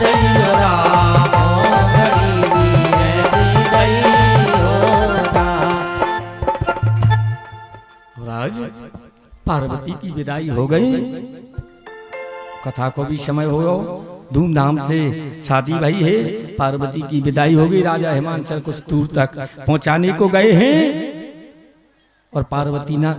दैयो राम, गरीबी ऐसी दैयो ना। राज पार्वती की विदाई हो गई, कथा को भी समय हो गया, धूमधाम से शादी भाई है, पार्वती की विदाई हो गई। राजा हिमांचल कुछ दूर तक पहुंचाने को गए हैं और पार्वती ना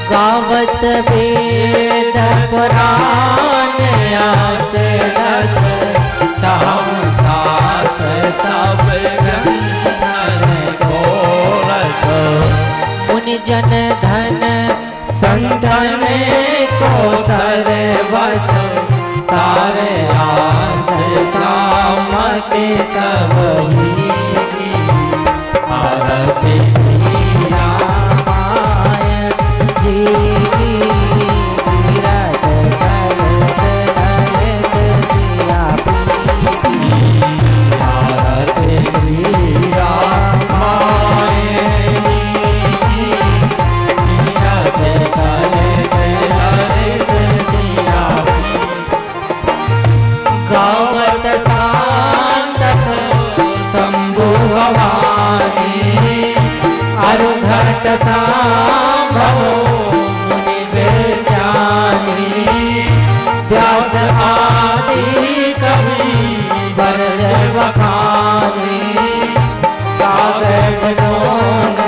गावत वेद पुराण अष्टदश शास्त्र सब ग्रंथ मुनि जन धन संतन को सर्वस सारे आस सामते सब ही आरती श्री रामायण अरुघट सांभो मुनि विज्ञानी व्यास आदि कवि बरज बखानी कागज सोन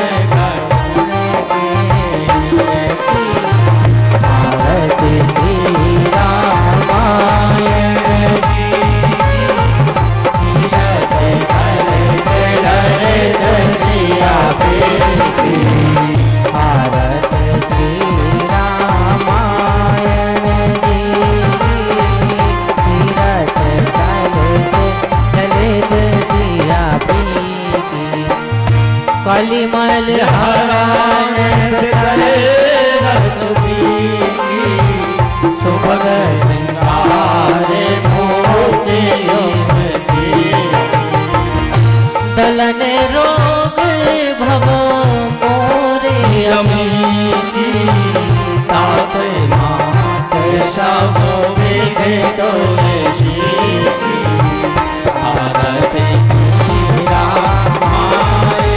आरती श्री रामायण जी हारे मोती दलन रोग भव मोरे अमीती तात नाथ सब विधि तुलसी भारत शीरा माए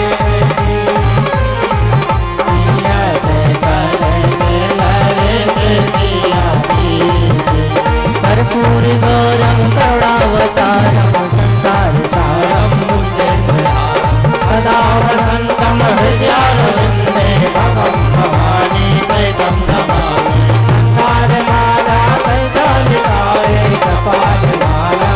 कर्पूर गौरम करुणावतारम संसार सारम सदा वसन्तं हृदयारविन्दे भवं भवानी वैदं नमामि संसारमाला कैलालिकाय कपालमाला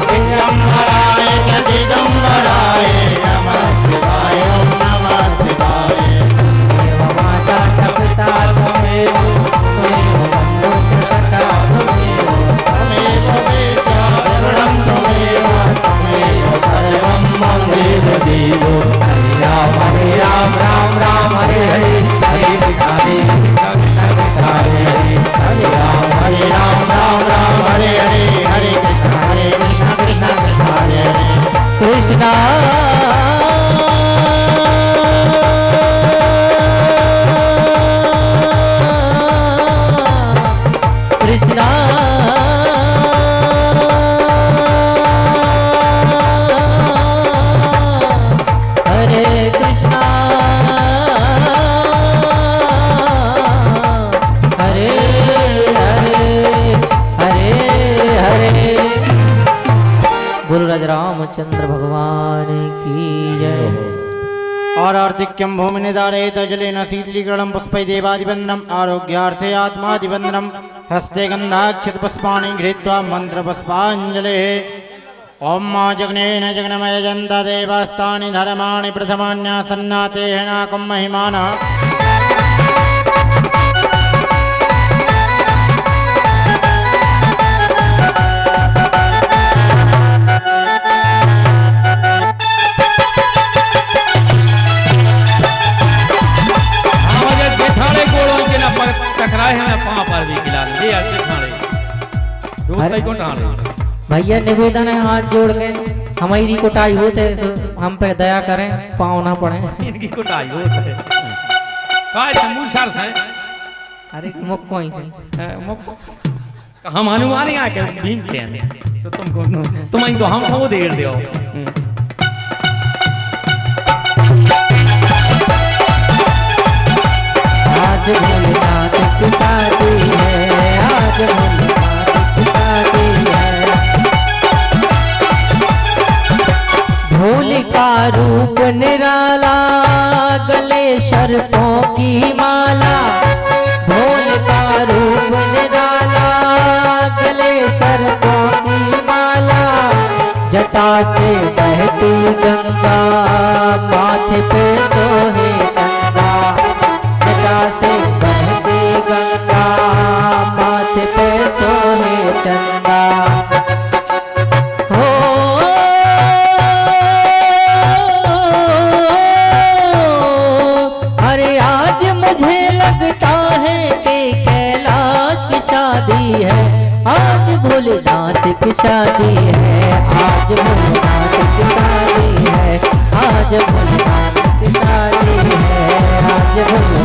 दिगम्बराय च दिगम्बराय नमः शिवाय नमः शिवाय माता च पिता त्वमेव बन्धु च सखा त्वमेव त्वमेव वेद्या द्रविणं त्वमेव त्वमेव सर्वं मम देव देवो हरे राम राम राम हरे हरे हरे कृष्ण हरे हरे हरे राम राम हरे हरे हरे कृष्ण कृष्ण कृष्ण हरे हरे कृष्णा कृष्णा हरे कृष्णा हरे हरे हरे हरे गुरुराज रामचंद्र भगवान की जय। और आर्तिक्यम भूमि निदारयित जलेन शीतलीकरणं पुष्पै देवादिवन्दनम् आरोग्यार्थे आत्मादिवन्दनम् हस्ते गन्धाक्षत पुष्पाणि गृहीत्वा मन्त्रपुष्पाञ्जलिः ॐ मा जग्नेन जग्नमय जन्ता देवास्तानि धर्माणि प्रथमान्यासन्नाते हेणाकं महिमानः टकराए हैं पाँव पर भी खिला दे यार खाने रोज तक कौन डाले भैया निवेदन है हाथ जोड़ के हमारी कुटाई होते हम पे दया करें पाँव ना पड़े इनकी कुटाई होती है काय समूह सर से अरे मुक्को ही से हम हनुमान ही आके भीम से हैं तो तुम तो हम को देर दियो आज भोलेनाथ की शादी है आज भोलेनाथ की शादी है भोल का रूप निराला गले सर्पों की माला भोल का रूप निराला गले सर्पों की माला जटा से बहती गंगा माथे पे सोहे चंदा जटा से बहती गंगा माथे पे सोहे चंदा हो अरे आज मुझे लगता है कि कैलाश की शादी है आज भोलेनाथ की शादी है आज भोलेनाथ की शादी है आज भोलेनाथ की शादी है आज भोलेनाथ